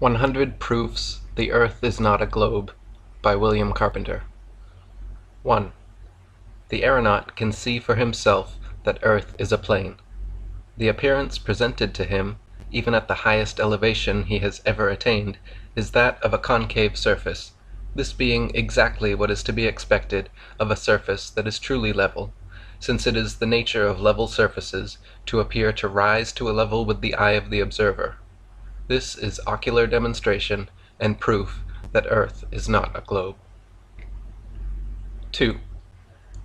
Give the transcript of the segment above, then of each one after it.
100 Proofs the Earth is not a Globe by William Carpenter. 1. The aeronaut can see for himself that Earth is a plane. The appearance presented to him, even at the highest elevation he has ever attained, is that of a concave surface, this being exactly what is to be expected of a surface that is truly level, since it is the nature of level surfaces to appear to rise to a level with the eye of the observer. This is ocular demonstration and proof that Earth is not a globe. 2.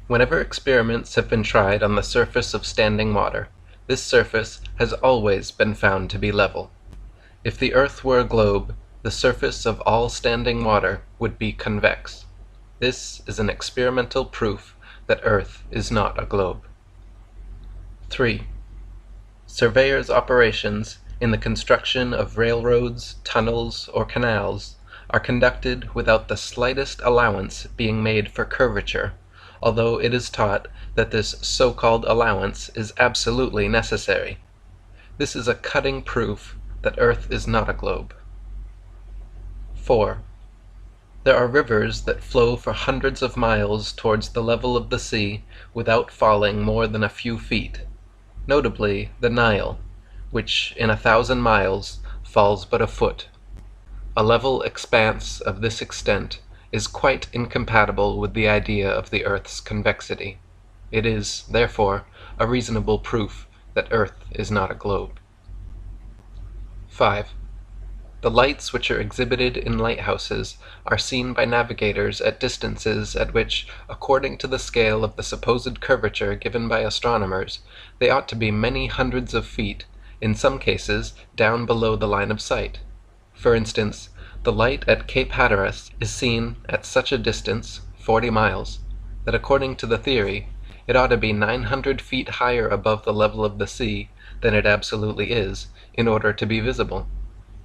Whenever experiments have been tried on the surface of standing water, this surface has always been found to be level. If the Earth were a globe, the surface of all standing water would be convex. This is an experimental proof that Earth is not a globe. 3. Surveyors' operations in the construction of railroads, tunnels, or canals are conducted without the slightest allowance being made for curvature, although it is taught that this so-called allowance is absolutely necessary. This is a cutting proof that Earth is not a globe. 4. There are rivers that flow for hundreds of miles towards the level of the sea without falling more than a few feet, notably the Nile, which in 1,000 miles falls but a foot. A level expanse of this extent is quite incompatible with the idea of the Earth's convexity. It is, therefore, a reasonable proof that Earth is not a globe. 5. The lights which are exhibited in lighthouses are seen by navigators at distances at which, according to the scale of the supposed curvature given by astronomers, they ought to be many hundreds of feet, in some cases down below the line of sight. For instance, the light at Cape Hatteras is seen at such a distance, 40 miles, that according to the theory, it ought to be 900 feet higher above the level of the sea than it absolutely is, in order to be visible.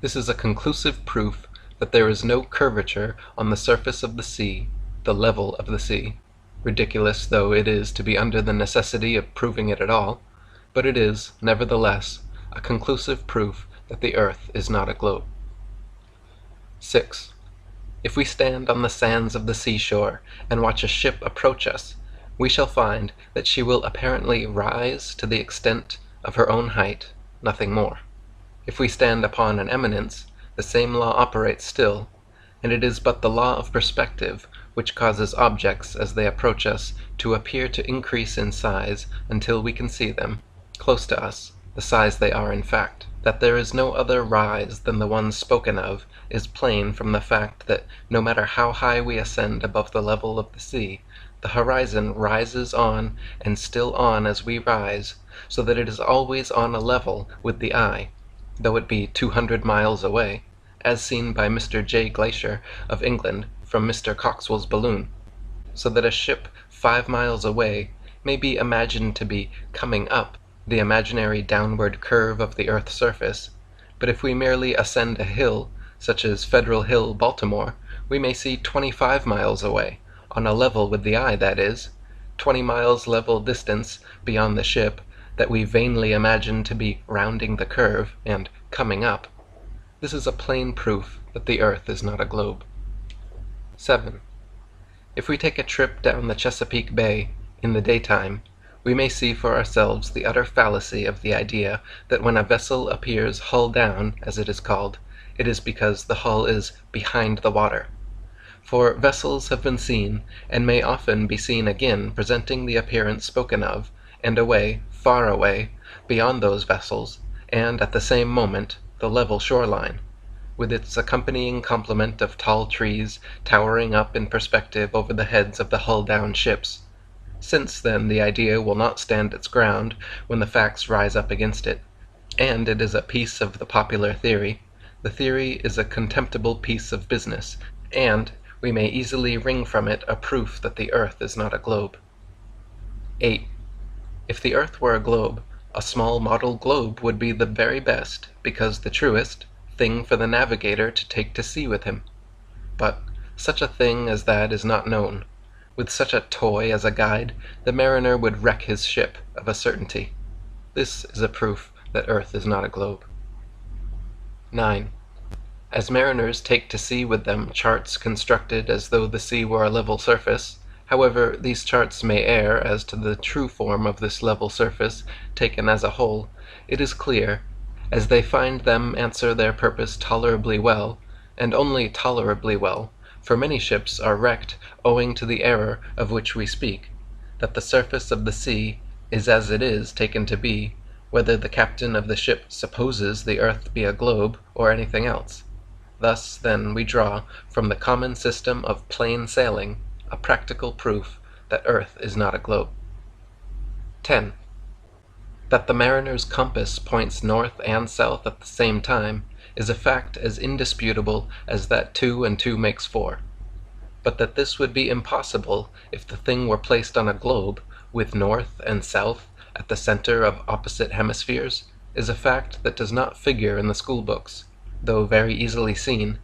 This is a conclusive proof that there is no curvature on the surface of the sea, the level of the sea, ridiculous though it is to be under the necessity of proving it at all, but it is, nevertheless, a conclusive proof that the Earth is not a globe. 6. If we stand on the sands of the seashore and watch a ship approach us, we shall find that she will apparently rise to the extent of her own height, nothing more. If we stand upon an eminence, the same law operates still, and it is but the law of perspective which causes objects as they approach us to appear to increase in size until we can see them, close to us, the size they are in fact. That there is no other rise than the one spoken of is plain from the fact that no matter how high we ascend above the level of the sea, the horizon rises on and still on as we rise, so that it is always on a level with the eye, though it be 200 miles away, as seen by Mr. J. Glaisher of England from Mr. Coxwell's balloon, so that a ship 5 miles away may be imagined to be coming up the imaginary downward curve of the Earth's surface, but if we merely ascend a hill, such as Federal Hill, Baltimore, we may see 25 miles away, on a level with the eye, that is, 20 miles level distance beyond the ship, that we vainly imagine to be rounding the curve and coming up. This is a plain proof that the Earth is not a globe. 7. If we take a trip down the Chesapeake Bay in the daytime, we may see for ourselves the utter fallacy of the idea that when a vessel appears hull down, as it is called, it is because the hull is behind the water. For vessels have been seen, and may often be seen again presenting the appearance spoken of, and away, far away, beyond those vessels, and at the same moment, the level shoreline, with its accompanying complement of tall trees towering up in perspective over the heads of the hull-down ships. Since, then, the idea will not stand its ground when the facts rise up against it, and it is a piece of the popular theory, the theory is a contemptible piece of business, and we may easily wring from it a proof that the Earth is not a globe. 8. If the Earth were a globe, a small model globe would be the very best, because the truest, thing for the navigator to take to sea with him. But such a thing as that is not known. With such a toy as a guide, the mariner would wreck his ship, of a certainty. This is a proof that Earth is not a globe. 9. As mariners take to sea with them charts constructed as though the sea were a level surface, however these charts may err as to the true form of this level surface taken as a whole, it is clear, as they find them answer their purpose tolerably well, and only tolerably well, for many ships are wrecked owing to the error of which we speak, that the surface of the sea is as it is taken to be, whether the captain of the ship supposes the earth be a globe or anything else. Thus, then, we draw from the common system of plain sailing a practical proof that earth is not a globe. 10. That the mariner's compass points north and south at the same time is a fact as indisputable as that 2 and 2 makes 4. But that this would be impossible if the thing were placed on a globe, with north and south at the center of opposite hemispheres, is a fact that does not figure in the schoolbooks, though very easily seen,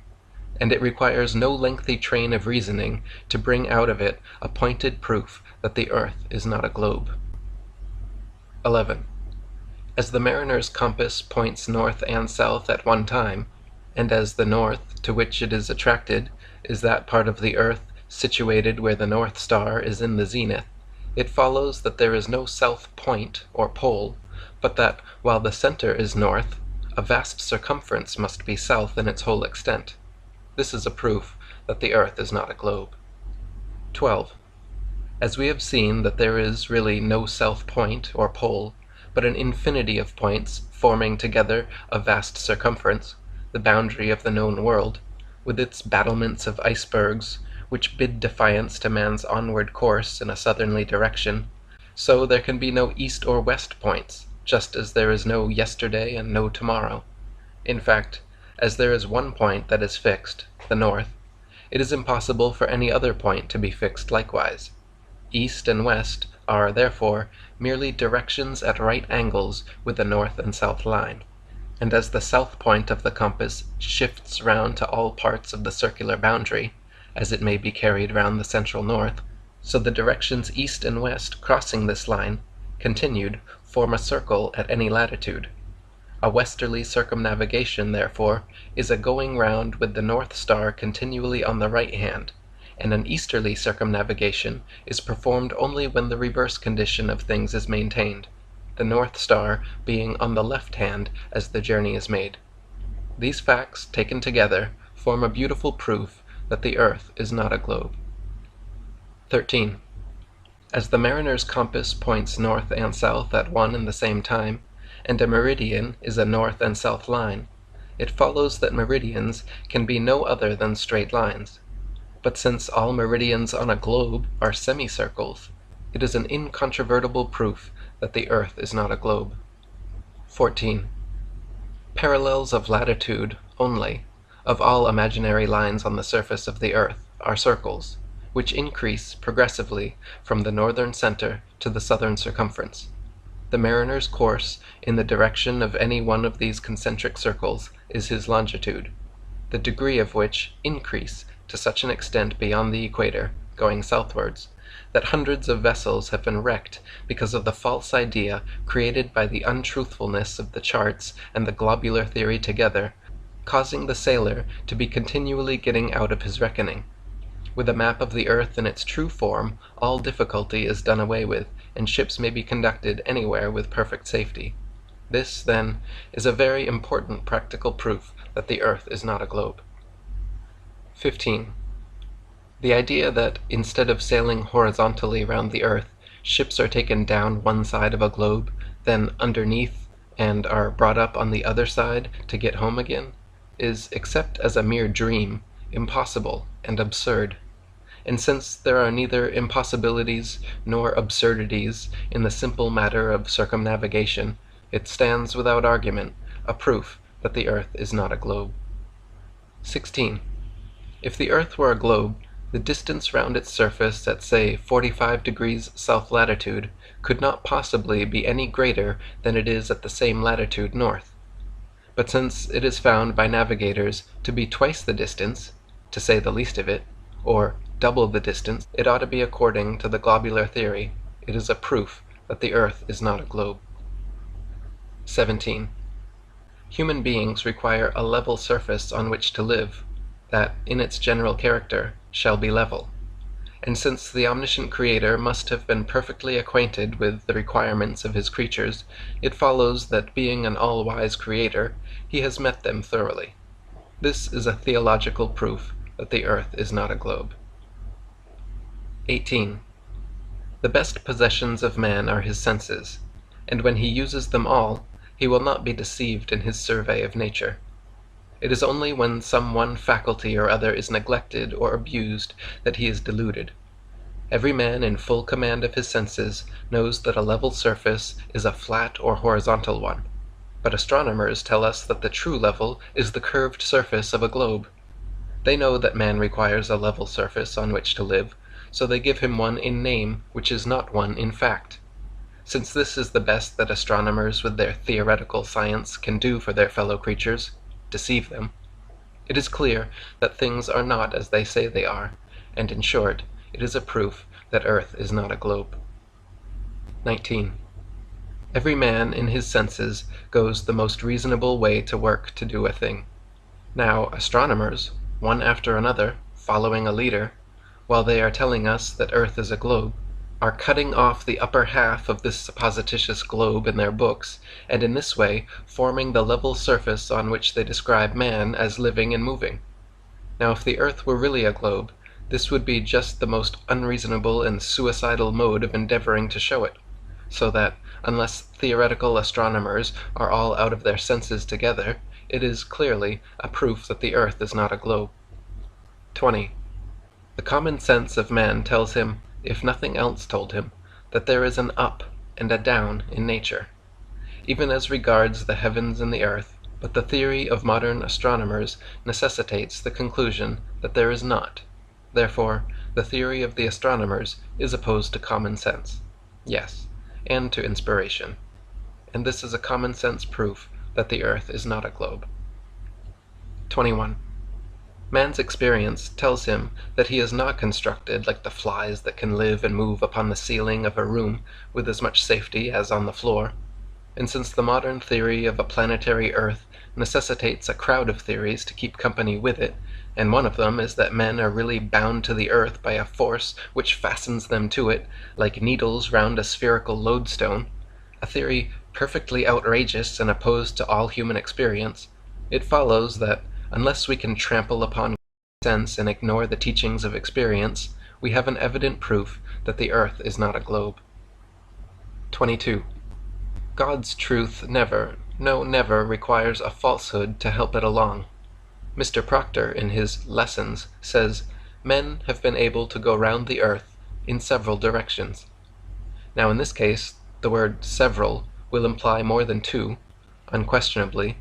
and it requires no lengthy train of reasoning to bring out of it a pointed proof that the earth is not a globe. 11. As the mariner's compass points north and south at one time, and as the north to which it is attracted is that part of the earth situated where the North Star is in the zenith, it follows that there is no south point or pole, but that, while the center is north, a vast circumference must be south in its whole extent. This is a proof that the earth is not a globe. 12. As we have seen that there is really no south point or pole, but an infinity of points forming together a vast circumference, the boundary of the known world, with its battlements of icebergs, which bid defiance to man's onward course in a southerly direction, so there can be no east or west points, just as there is no yesterday and no tomorrow. In fact, as there is one point that is fixed, the north, it is impossible for any other point to be fixed likewise. East and west are, therefore, merely directions at right angles with the north and south line, and as the south point of the compass shifts round to all parts of the circular boundary, as it may be carried round the central north, so the directions east and west crossing this line, continued, form a circle at any latitude. A westerly circumnavigation, therefore, is a going round with the North Star continually on the right hand, and an easterly circumnavigation is performed only when the reverse condition of things is maintained, the North Star being on the left hand as the journey is made. These facts, taken together, form a beautiful proof that the earth is not a globe. 13. As the mariner's compass points north and south at one and the same time, and a meridian is a north and south line, it follows that meridians can be no other than straight lines. But since all meridians on a globe are semicircles, it is an incontrovertible proof that the earth is not a globe. 14. Parallels of latitude only, of all imaginary lines on the surface of the earth, are circles, which increase progressively from the northern center to the southern circumference. The mariner's course in the direction of any one of these concentric circles is his longitude, the degree of which increase to such an extent beyond the equator, going southwards, that hundreds of vessels have been wrecked because of the false idea created by the untruthfulness of the charts and the globular theory together, causing the sailor to be continually getting out of his reckoning. With a map of the earth in its true form, all difficulty is done away with, and ships may be conducted anywhere with perfect safety. This, then, is a very important practical proof that the earth is not a globe. 15. The idea that, instead of sailing horizontally round the earth, ships are taken down one side of a globe, then underneath, and are brought up on the other side to get home again, is, except as a mere dream, impossible and absurd. And since there are neither impossibilities nor absurdities in the simple matter of circumnavigation, it stands without argument, a proof that the earth is not a globe. 16. If the earth were a globe, the distance round its surface at, say, 45 degrees south latitude could not possibly be any greater than it is at the same latitude north. But since it is found by navigators to be twice the distance, to say the least of it, or double the distance it ought to be according to the globular theory, it is a proof that the earth is not a globe. 17. Human beings require a level surface on which to live, that, in its general character, shall be level. And since the omniscient Creator must have been perfectly acquainted with the requirements of his creatures, it follows that being an all-wise Creator, he has met them thoroughly. This is a theological proof that the earth is not a globe. 18. The best possessions of man are his senses, and when he uses them all, he will not be deceived in his survey of nature. It is only when some one faculty or other is neglected or abused that he is deluded. Every man in full command of his senses knows that a level surface is a flat or horizontal one, but astronomers tell us that the true level is the curved surface of a globe. They know that man requires a level surface on which to live, so they give him one in name which is not one in fact. Since this is the best that astronomers with their theoretical science can do for their fellow creatures, deceive them, it is clear that things are not as they say they are, and in short, it is a proof that earth is not a globe. 19. Every man in his senses goes the most reasonable way to work to do a thing. Now astronomers, one after another, following a leader, while they are telling us that earth is a globe, are cutting off the upper half of this supposititious globe in their books, and in this way forming the level surface on which they describe man as living and moving. Now if the earth were really a globe, this would be just the most unreasonable and suicidal mode of endeavoring to show it, so that, unless theoretical astronomers are all out of their senses together, it is clearly a proof that the earth is not a globe. 20. The common sense of man tells him, if nothing else told him, that there is an up and a down in nature, even as regards the heavens and the earth, but the theory of modern astronomers necessitates the conclusion that there is not. Therefore, the theory of the astronomers is opposed to common sense, yes, and to inspiration, and this is a common sense proof that the earth is not a globe. 21. Man's experience tells him that he is not constructed like the flies that can live and move upon the ceiling of a room with as much safety as on the floor, and since the modern theory of a planetary earth necessitates a crowd of theories to keep company with it, and one of them is that men are really bound to the earth by a force which fastens them to it like needles round a spherical lodestone, a theory perfectly outrageous and opposed to all human experience, it follows that, unless we can trample upon sense and ignore the teachings of experience, we have an evident proof that the earth is not a globe. 22. God's truth never requires a falsehood to help it along. Mr. Proctor, in his Lessons, says, men have been able to go round the earth in several directions. Now in this case, the word several will imply more than two, unquestionably,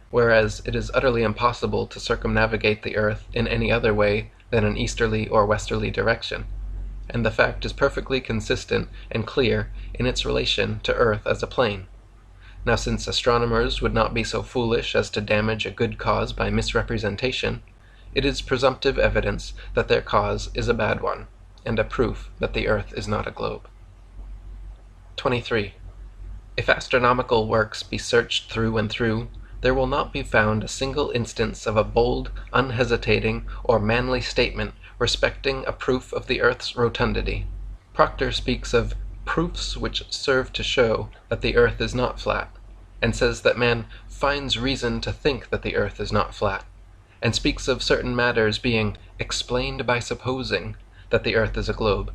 whereas it is utterly impossible to circumnavigate the earth in any other way than an easterly or westerly direction, and the fact is perfectly consistent and clear in its relation to earth as a plane. Now since astronomers would not be so foolish as to damage a good cause by misrepresentation, it is presumptive evidence that their cause is a bad one, and a proof that the earth is not a globe. 23. If astronomical works be searched through and through, there will not be found a single instance of a bold, unhesitating, or manly statement respecting a proof of the earth's rotundity. Proctor speaks of proofs which serve to show that the earth is not flat, and says that man finds reason to think that the earth is not flat, and speaks of certain matters being explained by supposing that the earth is a globe,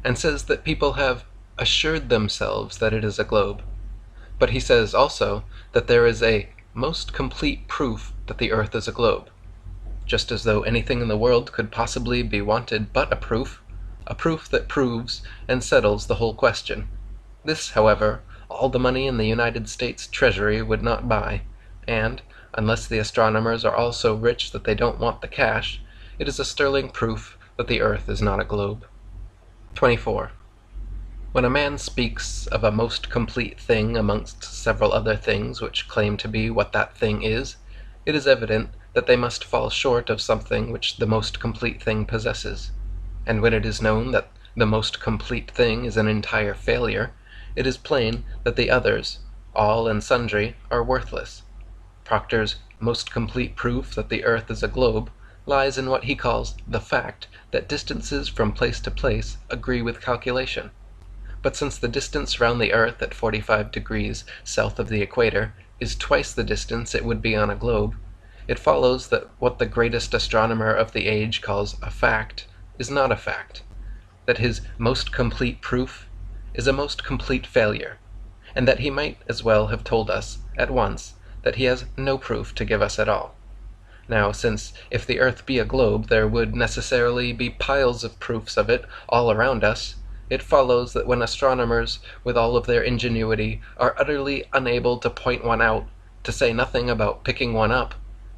and says that people have assured themselves that it is a globe. But he says also that there is a most complete proof that the earth is a globe, just as though anything in the world could possibly be wanted but a proof that proves and settles the whole question. This, however, all the money in the United States Treasury would not buy, and, unless the astronomers are all so rich that they don't want the cash, it is a sterling proof that the earth is not a globe. 24. When a man speaks of a most complete thing amongst several other things which claim to be what that thing is, it is evident that they must fall short of something which the most complete thing possesses. And when it is known that the most complete thing is an entire failure, it is plain that the others, all and sundry, are worthless. Proctor's most complete proof that the earth is a globe lies in what he calls the fact that distances from place to place agree with calculation. But since the distance round the earth at 45 degrees south of the equator is twice the distance it would be on a globe, it follows that what the greatest astronomer of the age calls a fact is not a fact, that his most complete proof is a most complete failure, and that he might as well have told us at once that he has no proof to give us at all. Now, since if the earth be a globe there would necessarily be piles of proofs of it all around us, it follows that when astronomers, with all of their ingenuity, are utterly unable to point one out, to say nothing about picking one up,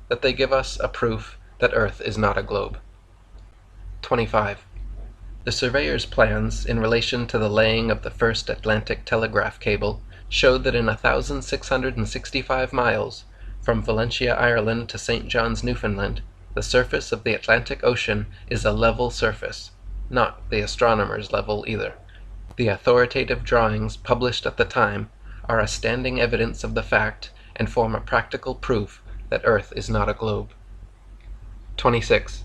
that they give us a proof that earth is not a globe. 25. The surveyor's plans in relation to the laying of the first Atlantic telegraph cable showed that in 1,665 miles, from Valentia, Ireland to St. John's, Newfoundland, the surface of the Atlantic Ocean is a level surface, not the astronomer's level either. The authoritative drawings published at the time are a standing evidence of the fact and form a practical proof that Earth is not a globe. 26.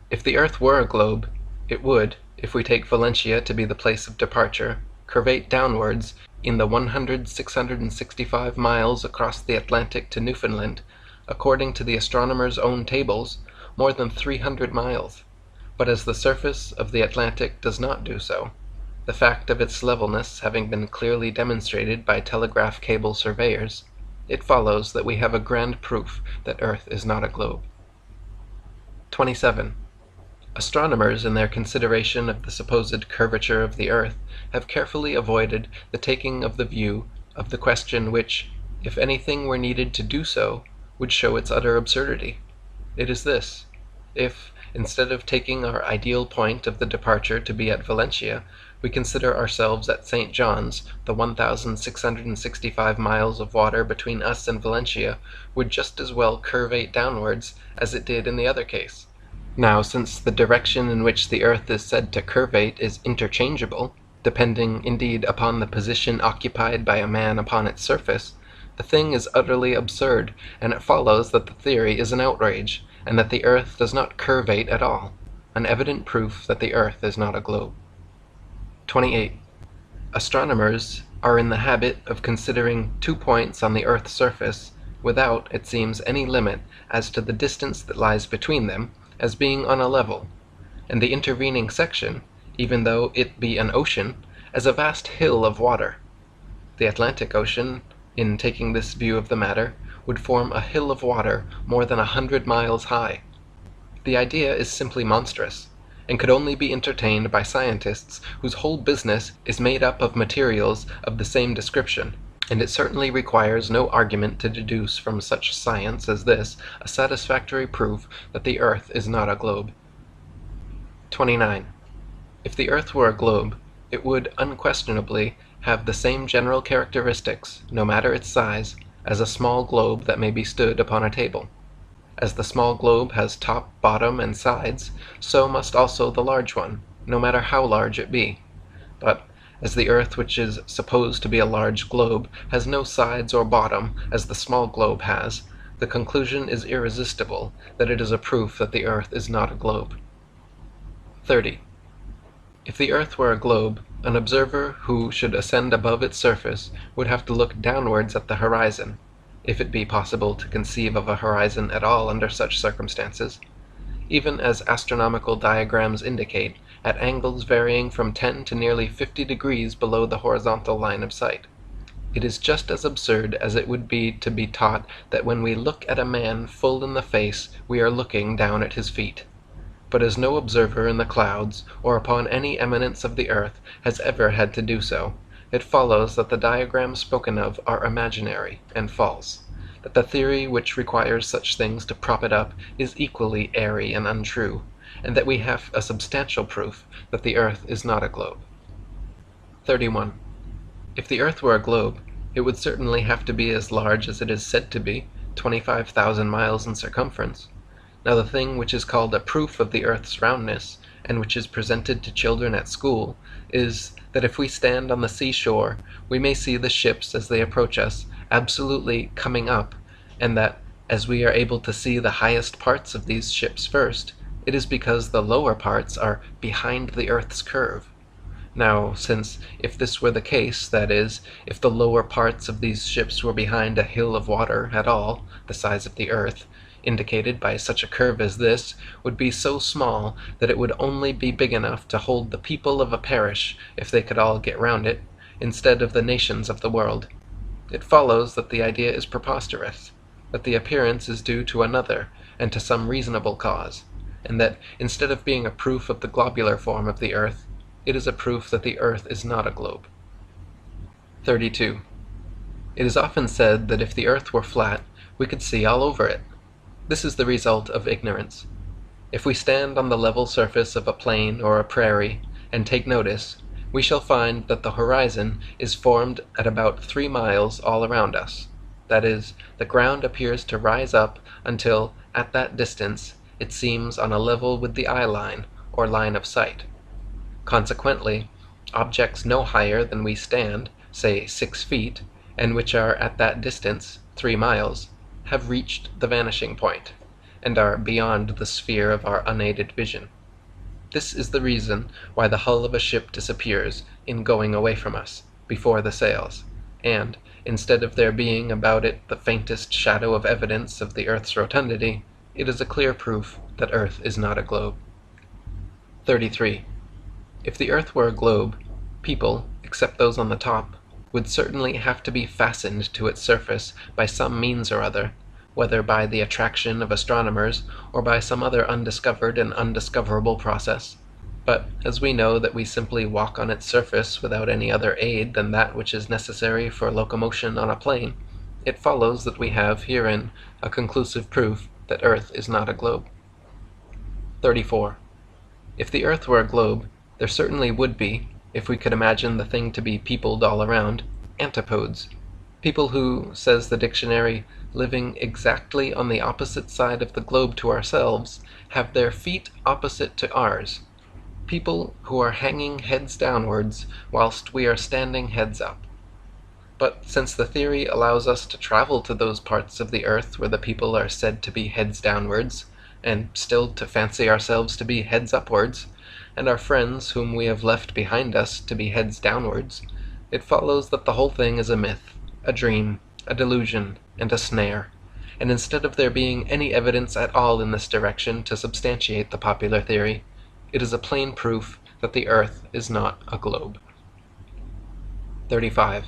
If the Earth were a globe, it would, if we take Valentia to be the place of departure, curvate downwards in the 1,665 miles across the Atlantic to Newfoundland, according to the astronomer's own tables, more than 300 miles. But as the surface of the Atlantic does not do so, the fact of its levelness having been clearly demonstrated by telegraph cable surveyors, it follows that we have a grand proof that Earth is not a globe. 27. Astronomers, in their consideration of the supposed curvature of the earth, have carefully avoided the taking of the view of the question which, if anything were needed to do so, would show its utter absurdity. It is this: if, instead of taking our ideal point of the departure to be at Valentia, we consider ourselves at St. John's, the 1,665 miles of water between us and Valentia would just as well curvate downwards as it did in the other case. Now, since the direction in which the earth is said to curvate is interchangeable, depending indeed upon the position occupied by a man upon its surface, the thing is utterly absurd, and it follows that the theory is an outrage, and that the earth does not curvate at all, an evident proof that the earth is not a globe. 28. Astronomers are in the habit of considering 2 points on the earth's surface, without, it seems, any limit as to the distance that lies between them, as being on a level, and the intervening section, even though it be an ocean, as a vast hill of water. The Atlantic Ocean, in taking this view of the matter, would form a hill of water more than 100 miles high. The idea is simply monstrous, and could only be entertained by scientists whose whole business is made up of materials of the same description, and it certainly requires no argument to deduce from such science as this a satisfactory proof that the earth is not a globe. 29. If the earth were a globe, it would unquestionably have the same general characteristics, no matter its size, as a small globe that may be stood upon a table. As the small globe has top, bottom, and sides, so must also the large one, no matter how large it be. But as the earth, which is supposed to be a large globe, has no sides or bottom, as the small globe has, the conclusion is irresistible that it is a proof that the earth is not a globe. 30. If the earth were a globe, an observer who should ascend above its surface would have to look downwards at the horizon, if it be possible to conceive of a horizon at all under such circumstances, even as astronomical diagrams indicate, at angles varying from 10 to nearly 50 degrees below the horizontal line of sight. It is just as absurd as it would be to be taught that when we look at a man full in the face we are looking down at his feet. But as no observer in the clouds, or upon any eminence of the earth, has ever had to do so, it follows that the diagrams spoken of are imaginary and false, that the theory which requires such things to prop it up is equally airy and untrue, and that we have a substantial proof that the earth is not a globe. 31. If the earth were a globe, it would certainly have to be as large as it is said to be, 25,000 miles in circumference. Now the thing which is called a proof of the earth's roundness, and which is presented to children at school, is that if we stand on the seashore, we may see the ships as they approach us absolutely coming up, and that, as we are able to see the highest parts of these ships first, it is because the lower parts are behind the Earth's curve. Now, since if this were the case, that is, if the lower parts of these ships were behind a hill of water at all, the size of the Earth, indicated by such a curve as this, would be so small that it would only be big enough to hold the people of a parish if they could all get round it, instead of the nations of the world. It follows that the idea is preposterous, that the appearance is due to another and to some reasonable cause, and that instead of being a proof of the globular form of the Earth, it is a proof that the Earth is not a globe. 32. It is often said that if the Earth were flat, we could see all over it. This is the result of ignorance. If we stand on the level surface of a plain or a prairie and take notice, we shall find that the horizon is formed at about 3 miles all around us. That is, the ground appears to rise up until, at that distance, it seems on a level with the eye line, or line of sight. Consequently, objects no higher than we stand, say 6 feet, and which are at that distance, 3 miles, have reached the vanishing point, and are beyond the sphere of our unaided vision. This is the reason why the hull of a ship disappears, in going away from us, before the sails, and, instead of there being about it the faintest shadow of evidence of the Earth's rotundity, it is a clear proof that Earth is not a globe. 33. If the Earth were a globe, people, except those on the top, would certainly have to be fastened to its surface by some means or other, whether by the attraction of astronomers or by some other undiscovered and undiscoverable process. But as we know that we simply walk on its surface without any other aid than that which is necessary for locomotion on a plane, it follows that we have herein a conclusive proof that Earth is not a globe. 34. If the Earth were a globe, there certainly would be, if we could imagine the thing to be peopled all around, antipodes. People who, says the dictionary, living exactly on the opposite side of the globe to ourselves, have their feet opposite to ours. People who are hanging heads downwards, whilst we are standing heads up. But since the theory allows us to travel to those parts of the Earth where the people are said to be heads downwards, and still to fancy ourselves to be heads upwards, and our friends whom we have left behind us to be heads downwards, it follows that the whole thing is a myth, a dream, a delusion, and a snare, and instead of there being any evidence at all in this direction to substantiate the popular theory, it is a plain proof that the Earth is not a globe. 35.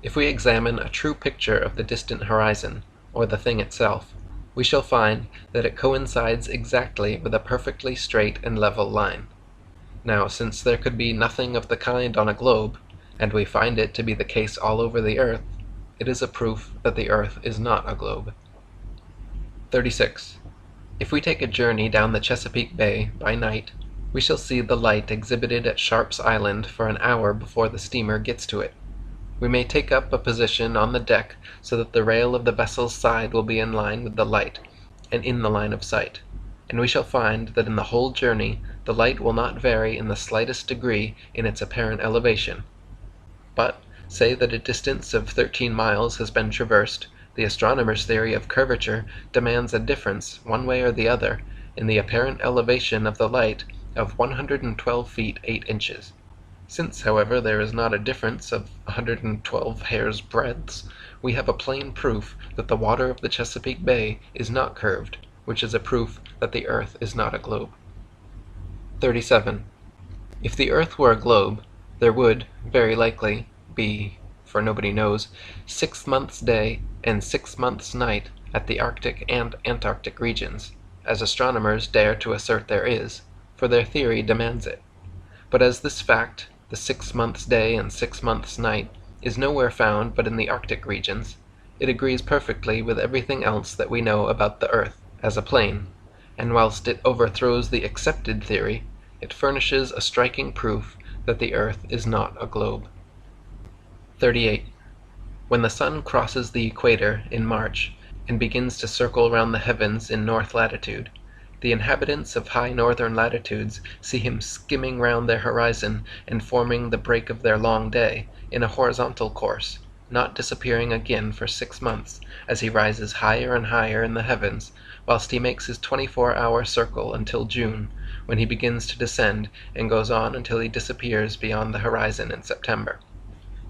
If we examine a true picture of the distant horizon, or the thing itself, we shall find that it coincides exactly with a perfectly straight and level line. Now, since there could be nothing of the kind on a globe, and we find it to be the case all over the Earth, it is a proof that the Earth is not a globe. 36. If we take a journey down the Chesapeake Bay by night, we shall see the light exhibited at Sharp's Island for an hour before the steamer gets to it. We may take up a position on the deck so that the rail of the vessel's side will be in line with the light, and in the line of sight, and we shall find that in the whole journey the light will not vary in the slightest degree in its apparent elevation. But, say that a distance of 13 miles has been traversed, the astronomer's theory of curvature demands a difference, one way or the other, in the apparent elevation of the light of 112 feet 8 inches. Since, however, there is not a difference of 112 hairs' breadths, we have a plain proof that the water of the Chesapeake Bay is not curved, which is a proof that the Earth is not a globe. 37. If the Earth were a globe, there would, very likely, be, for nobody knows, 6 months' day and 6 months' night at the Arctic and Antarctic regions, as astronomers dare to assert there is, for their theory demands it. But as this fact, the 6 months' day and 6 months' night, is nowhere found but in the Arctic regions, it agrees perfectly with everything else that we know about the Earth as a plane, and whilst it overthrows the accepted theory, it furnishes a striking proof that the Earth is not a globe. 38. When the sun crosses the equator in March and begins to circle round the heavens in north latitude, the inhabitants of high northern latitudes see him skimming round their horizon and forming the break of their long day in a horizontal course, not disappearing again for 6 months, as he rises higher and higher in the heavens, whilst he makes his 24-hour circle until June, when he begins to descend and goes on until he disappears beyond the horizon in September.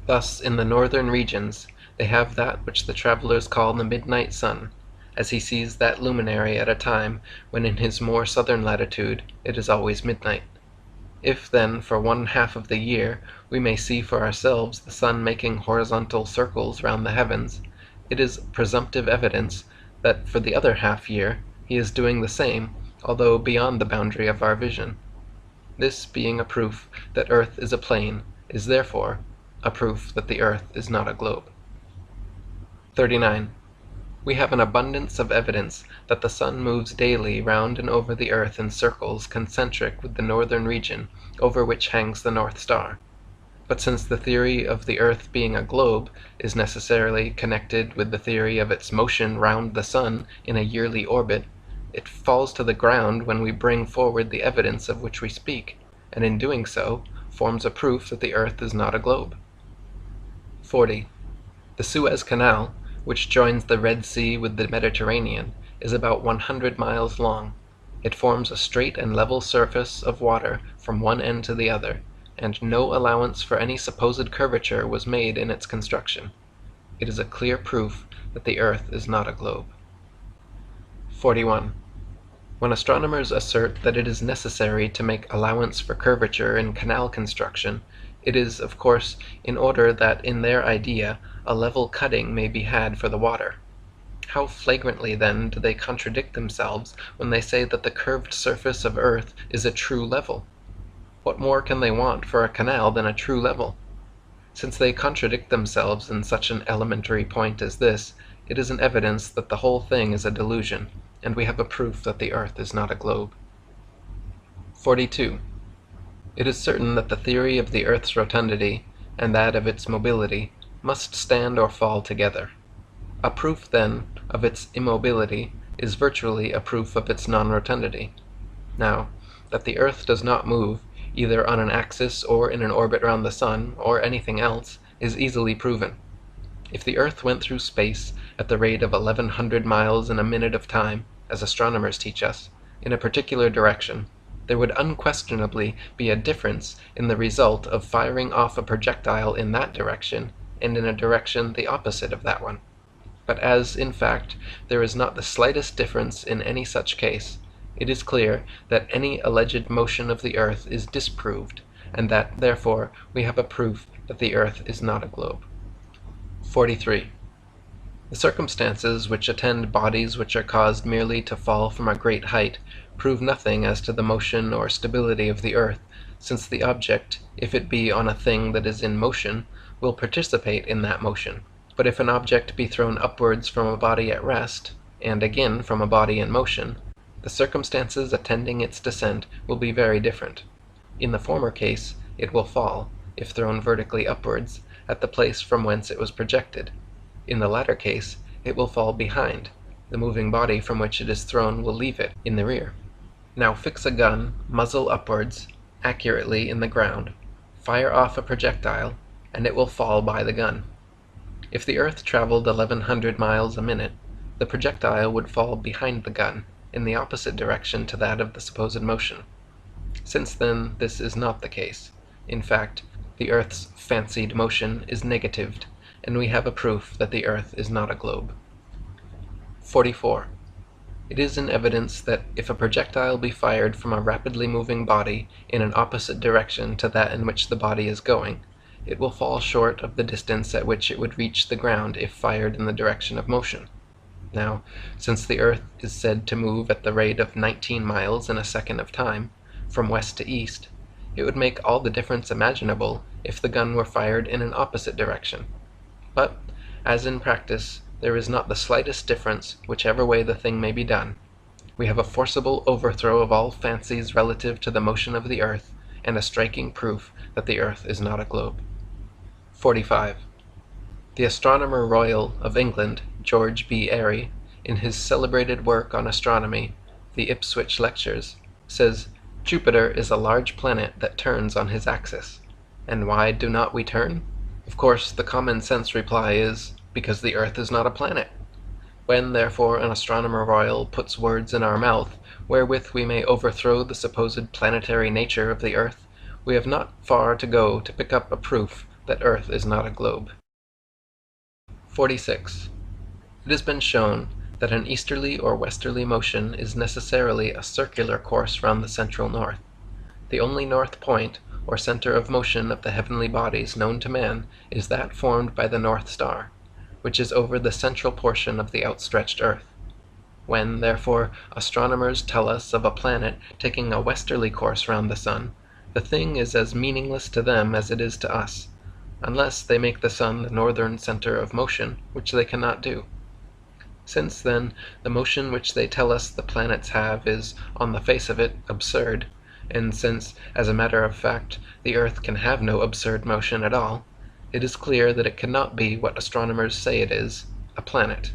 Thus, in the northern regions, they have that which the travellers call the midnight sun, as he sees that luminary at a time when in his more southern latitude it is always midnight. If, then, for 1/2 of the year we may see for ourselves the sun making horizontal circles round the heavens, it is presumptive evidence that for the other half-year he is doing the same, although beyond the boundary of our vision. This being a proof that earth is a plane, is therefore a proof that the earth is not a globe. 39. We have an abundance of evidence that the sun moves daily round and over the earth in circles concentric with the northern region over which hangs the North Star. But since the theory of the earth being a globe is necessarily connected with the theory of its motion round the sun in a yearly orbit, it falls to the ground when we bring forward the evidence of which we speak, and in doing so forms a proof that the earth is not a globe. 40. The Suez Canal, which joins the Red Sea with the Mediterranean, is about 100 miles long. It forms a straight and level surface of water from one end to the other, and no allowance for any supposed curvature was made in its construction. It is a clear proof that the earth is not a globe. 41. When astronomers assert that it is necessary to make allowance for curvature in canal construction, it is, of course, in order that in their idea a level cutting may be had for the water. How flagrantly, then, do they contradict themselves when they say that the curved surface of earth is a true level? What more can they want for a canal than a true level? Since they contradict themselves in such an elementary point as this, it is an evidence that the whole thing is a delusion, and we have a proof that the earth is not a globe. 42. It is certain that the theory of the earth's rotundity, and that of its mobility, must stand or fall together. A proof, then, of its immobility is virtually a proof of its non-rotundity. Now, that the earth does not move, either on an axis or in an orbit round the sun, or anything else, is easily proven. If the earth went through space at the rate of 1100 miles in a minute of time, as astronomers teach us, in a particular direction, there would unquestionably be a difference in the result of firing off a projectile in that direction and in a direction the opposite of that one. But as, in fact, there is not the slightest difference in any such case, it is clear that any alleged motion of the earth is disproved, and that, therefore, we have a proof that the earth is not a globe. 43. The circumstances which attend bodies which are caused merely to fall from a great height prove nothing as to the motion or stability of the earth, since the object, if it be on a thing that is in motion, will participate in that motion. But if an object be thrown upwards from a body at rest, and again from a body in motion, the circumstances attending its descent will be very different. In the former case, it will fall, if thrown vertically upwards, at the place from whence it was projected. In the latter case, it will fall behind. The moving body from which it is thrown will leave it in the rear. Now fix a gun, muzzle upwards, accurately in the ground, fire off a projectile, and it will fall by the gun. If the earth traveled 1100 miles a minute, the projectile would fall behind the gun, in the opposite direction to that of the supposed motion. Since then this is not the case, in fact, the earth's fancied motion is negatived, and we have a proof that the earth is not a globe. 44. It is in evidence that if a projectile be fired from a rapidly moving body in an opposite direction to that in which the body is going, it will fall short of the distance at which it would reach the ground if fired in the direction of motion. Now, since the earth is said to move at the rate of 19 miles in a second of time, from west to east, it would make all the difference imaginable if the gun were fired in an opposite direction. But, as in practice, there is not the slightest difference whichever way the thing may be done. We have a forcible overthrow of all fancies relative to the motion of the earth, and a striking proof that the earth is not a globe. 45. The Astronomer Royal of England, George B. Airy, in his celebrated work on astronomy, the Ipswich Lectures, says, "Jupiter is a large planet that turns on his axis. And why do not we turn? Of course, the common sense reply is, because the Earth is not a planet. When, therefore, an astronomer royal puts words in our mouth, wherewith we may overthrow the supposed planetary nature of the Earth, we have not far to go to pick up a proof that Earth is not a globe. 46. It has been shown that an easterly or westerly motion is necessarily a circular course round the central north. The only north point, or center of motion of the heavenly bodies known to man, is that formed by the North Star, which is over the central portion of the outstretched earth. When, therefore, astronomers tell us of a planet taking a westerly course round the sun, the thing is as meaningless to them as it is to us, unless they make the sun the northern center of motion, which they cannot do. Since, then, the motion which they tell us the planets have is, on the face of it, absurd, and since, as a matter of fact, the earth can have no absurd motion at all, it is clear that it cannot be what astronomers say it is, a planet.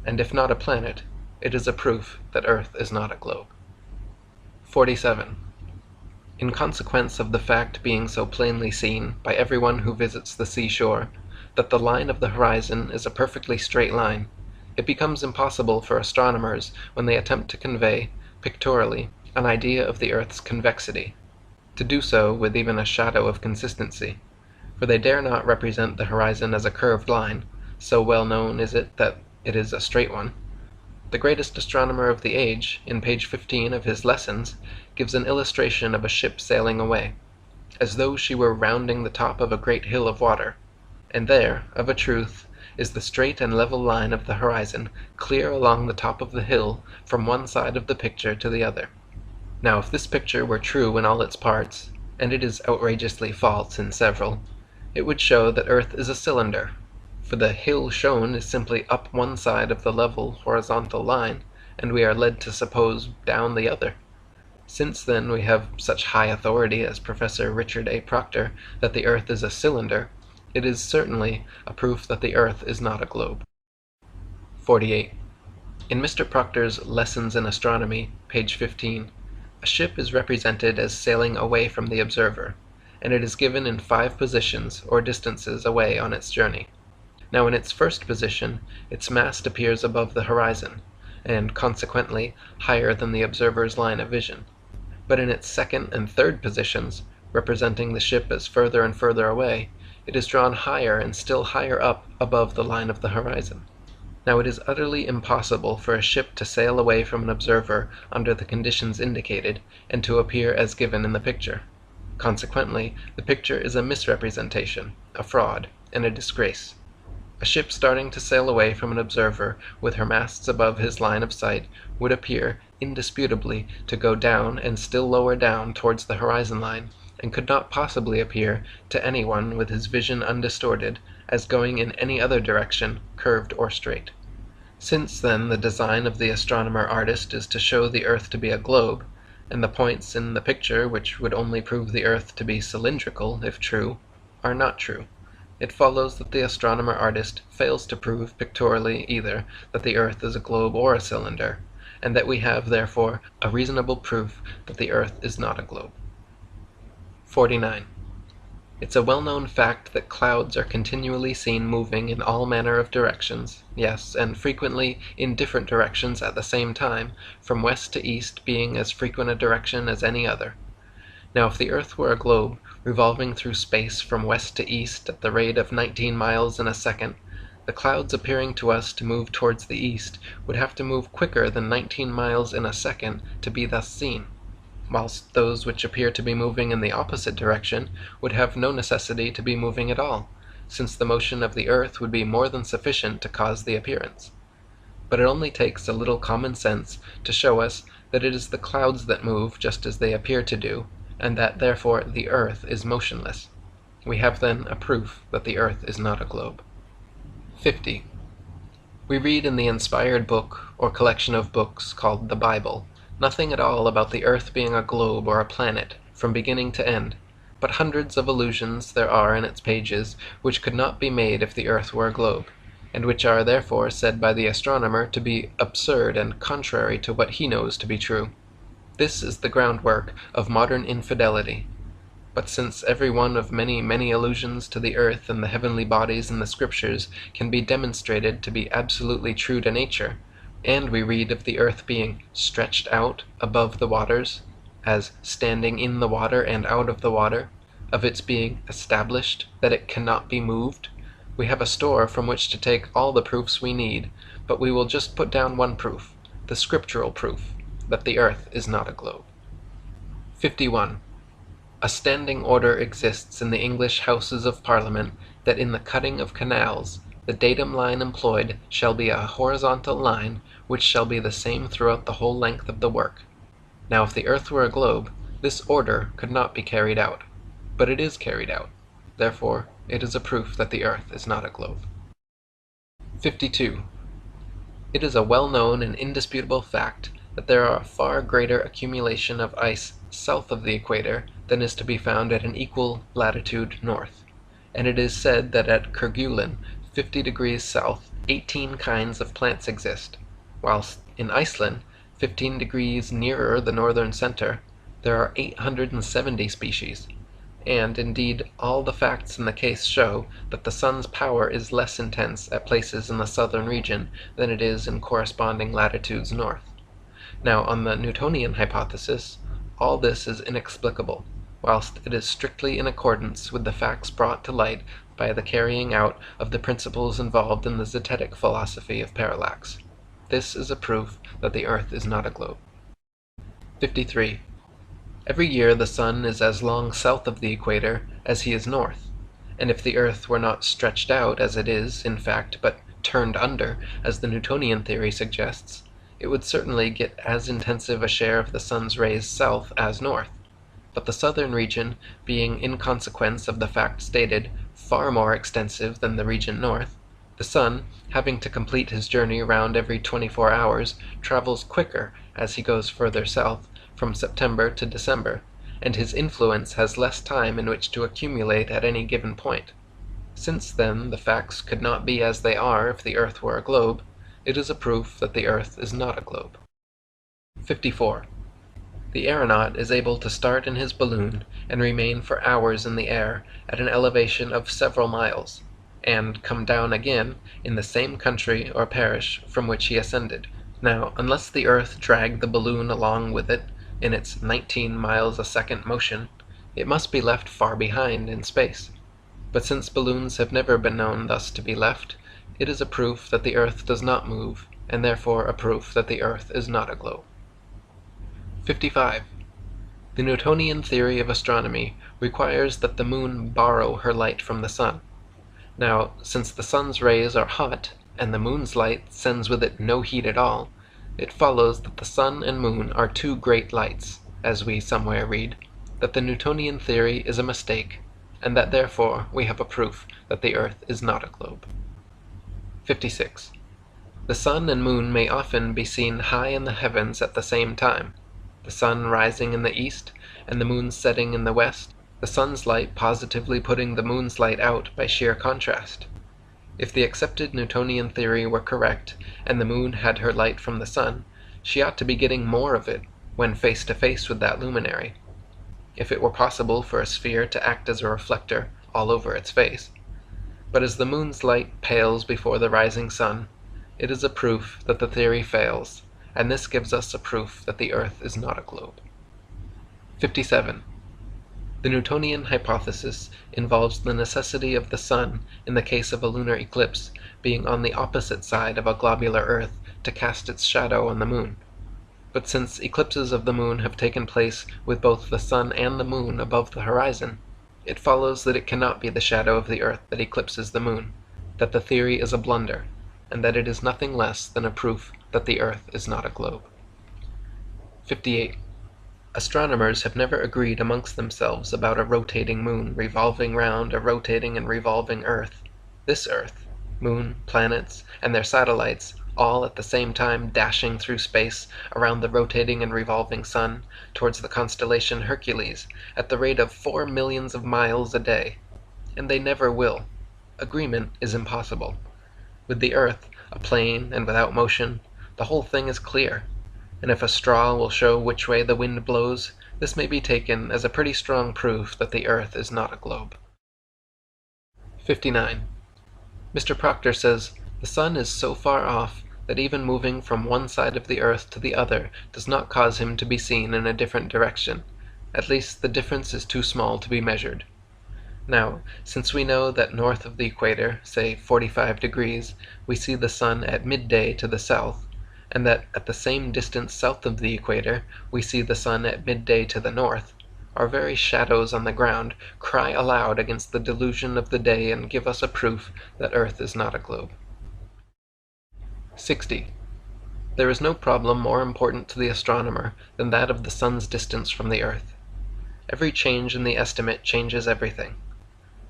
And if not a planet, it is a proof that Earth is not a globe. 47. In consequence of the fact being so plainly seen by everyone who visits the seashore, that the line of the horizon is a perfectly straight line, it becomes impossible for astronomers, when they attempt to convey, pictorially, an idea of the Earth's convexity, to do so with even a shadow of consistency, for they dare not represent the horizon as a curved line, so well known is it that it is a straight one. The greatest astronomer of the age, in page 15 of his Lessons, gives an illustration of a ship sailing away, as though she were rounding the top of a great hill of water, and there, of a truth, is the straight and level line of the horizon clear along the top of the hill from one side of the picture to the other. Now, if this picture were true in all its parts, and it is outrageously false in several, it would show that Earth is a cylinder, for the hill shown is simply up one side of the level horizontal line, and we are led to suppose down the other. Since, then, we have such high authority as Professor Richard A. Proctor that the Earth is a cylinder, it is certainly a proof that the Earth is not a globe. 48. In Mr. Proctor's Lessons in Astronomy, page 15, a ship is represented as sailing away from the observer, and it is given in 5 positions or distances away on its journey. Now, in its first position, its mast appears above the horizon, and consequently higher than the observer's line of vision. But in its second and third positions, representing the ship as further and further away, it is drawn higher and still higher up above the line of the horizon. Now, it is utterly impossible for a ship to sail away from an observer under the conditions indicated, and to appear as given in the picture. Consequently, the picture is a misrepresentation, a fraud, and a disgrace. A ship starting to sail away from an observer with her masts above his line of sight would appear, indisputably, to go down and still lower down towards the horizon line, and could not possibly appear to anyone with his vision undistorted as going in any other direction, curved or straight. Since, then, the design of the astronomer-artist is to show the Earth to be a globe, and the points in the picture which would only prove the Earth to be cylindrical, if true, are not true, it follows that the astronomer-artist fails to prove pictorially either that the Earth is a globe or a cylinder, and that we have, therefore, a reasonable proof that the Earth is not a globe. 49. It's a well-known fact that clouds are continually seen moving in all manner of directions, yes, and frequently in different directions at the same time, from west to east being as frequent a direction as any other. Now, if the Earth were a globe, revolving through space from west to east at the rate of 19 miles in a second, the clouds appearing to us to move towards the east would have to move quicker than 19 miles in a second to be thus seen, whilst those which appear to be moving in the opposite direction would have no necessity to be moving at all, since the motion of the Earth would be more than sufficient to cause the appearance. But it only takes a little common sense to show us that it is the clouds that move just as they appear to do, and that, therefore, the Earth is motionless. We have, then, a proof that the Earth is not a globe. 50. We read in the inspired book, or collection of books, called the Bible, nothing at all about the Earth being a globe or a planet, from beginning to end, but hundreds of allusions there are in its pages which could not be made if the Earth were a globe, and which are, therefore, said by the astronomer to be absurd and contrary to what he knows to be true. This is the groundwork of modern infidelity. But since every one of many, many allusions to the earth and the heavenly bodies in the Scriptures can be demonstrated to be absolutely true to nature, and we read of the earth being stretched out above the waters, as standing in the water and out of the water, of its being established that it cannot be moved, we have a store from which to take all the proofs we need, but we will just put down one proof, the scriptural proof, that the earth is not a globe. 51. A standing order exists in the English Houses of Parliament that in the cutting of canals the datum line employed shall be a horizontal line which shall be the same throughout the whole length of the work. Now if the earth were a globe, this order could not be carried out, but it is carried out. Therefore, it is a proof that the earth is not a globe. 52. It is a well-known and indisputable fact that there are a far greater accumulation of ice south of the equator than is to be found at an equal latitude north, and it is said that at Kerguelen, 50 degrees south, 18 kinds of plants exist, whilst in Iceland, 15 degrees nearer the northern center, there are 870 species, and indeed all the facts in the case show that the sun's power is less intense at places in the southern region than it is in corresponding latitudes north. Now, on the Newtonian hypothesis, all this is inexplicable, whilst it is strictly in accordance with the facts brought to light by the carrying out of the principles involved in the zetetic philosophy of parallax. This is a proof that the earth is not a globe. 53. Every year the sun is as long south of the equator as he is north, and if the earth were not stretched out as it is, in fact, but turned under, as the Newtonian theory suggests, it would certainly get as intensive a share of the sun's rays south as north. But the southern region, being in consequence of the fact stated, far more extensive than the region north, the sun, having to complete his journey round every 24 hours, travels quicker as he goes further south, from September to December, and his influence has less time in which to accumulate at any given point. Since, then, the facts could not be as they are if the earth were a globe, it is a proof that the earth is not a globe. 54. The aeronaut is able to start in his balloon and remain for hours in the air at an elevation of several miles, and come down again in the same country or parish from which he ascended. Now, unless the earth dragged the balloon along with it in its 19 miles a second motion, it must be left far behind in space. But since balloons have never been known thus to be left, it is a proof that the earth does not move, and therefore a proof that the earth is not a globe. 55. The Newtonian theory of astronomy requires that the moon borrow her light from the sun. Now, since the sun's rays are hot, and the moon's light sends with it no heat at all, it follows that the sun and moon are two great lights, as we somewhere read, that the Newtonian theory is a mistake, and that therefore we have a proof that the earth is not a globe. 56. The sun and moon may often be seen high in the heavens at the same time, the sun rising in the east and the moon setting in the west, the sun's light positively putting the moon's light out by sheer contrast. If the accepted Newtonian theory were correct, and the moon had her light from the sun, she ought to be getting more of it when face to face with that luminary. If it were possible for a sphere to act as a reflector all over its face. But as the moon's light pales before the rising sun, it is a proof that the theory fails, and this gives us a proof that the earth is not a globe. 57. The Newtonian hypothesis involves the necessity of the sun, in the case of a lunar eclipse, being on the opposite side of a globular earth to cast its shadow on the moon. But since eclipses of the moon have taken place with both the sun and the moon above the horizon, it follows that it cannot be the shadow of the earth that eclipses the moon, that the theory is a blunder, and that it is nothing less than a proof that the earth is not a globe. 58. Astronomers have never agreed amongst themselves about a rotating moon revolving round a rotating and revolving earth. This earth, moon, planets, and their satellites, all at the same time dashing through space around the rotating and revolving sun towards the constellation Hercules at the rate of 4 millions of miles a day. And they never will. Agreement is impossible. With the earth, a plane and without motion, the whole thing is clear, and if a straw will show which way the wind blows, This may be taken as a pretty strong proof that the Earth is not a globe. 59. Mr. Proctor says, "The sun is so far off that even moving from one side of the earth to the other does not cause him to be seen in a different direction. At least the difference is too small to be measured." Now, since we know that north of the equator, say 45 degrees, we see the sun at midday to the south, and that at the same distance south of the equator we see the sun at midday to the north, our very shadows on the ground cry aloud against the delusion of the day and give us a proof that Earth is not a globe. 60. There is no problem more important to the astronomer than that of the sun's distance from the earth. Every change in the estimate changes everything.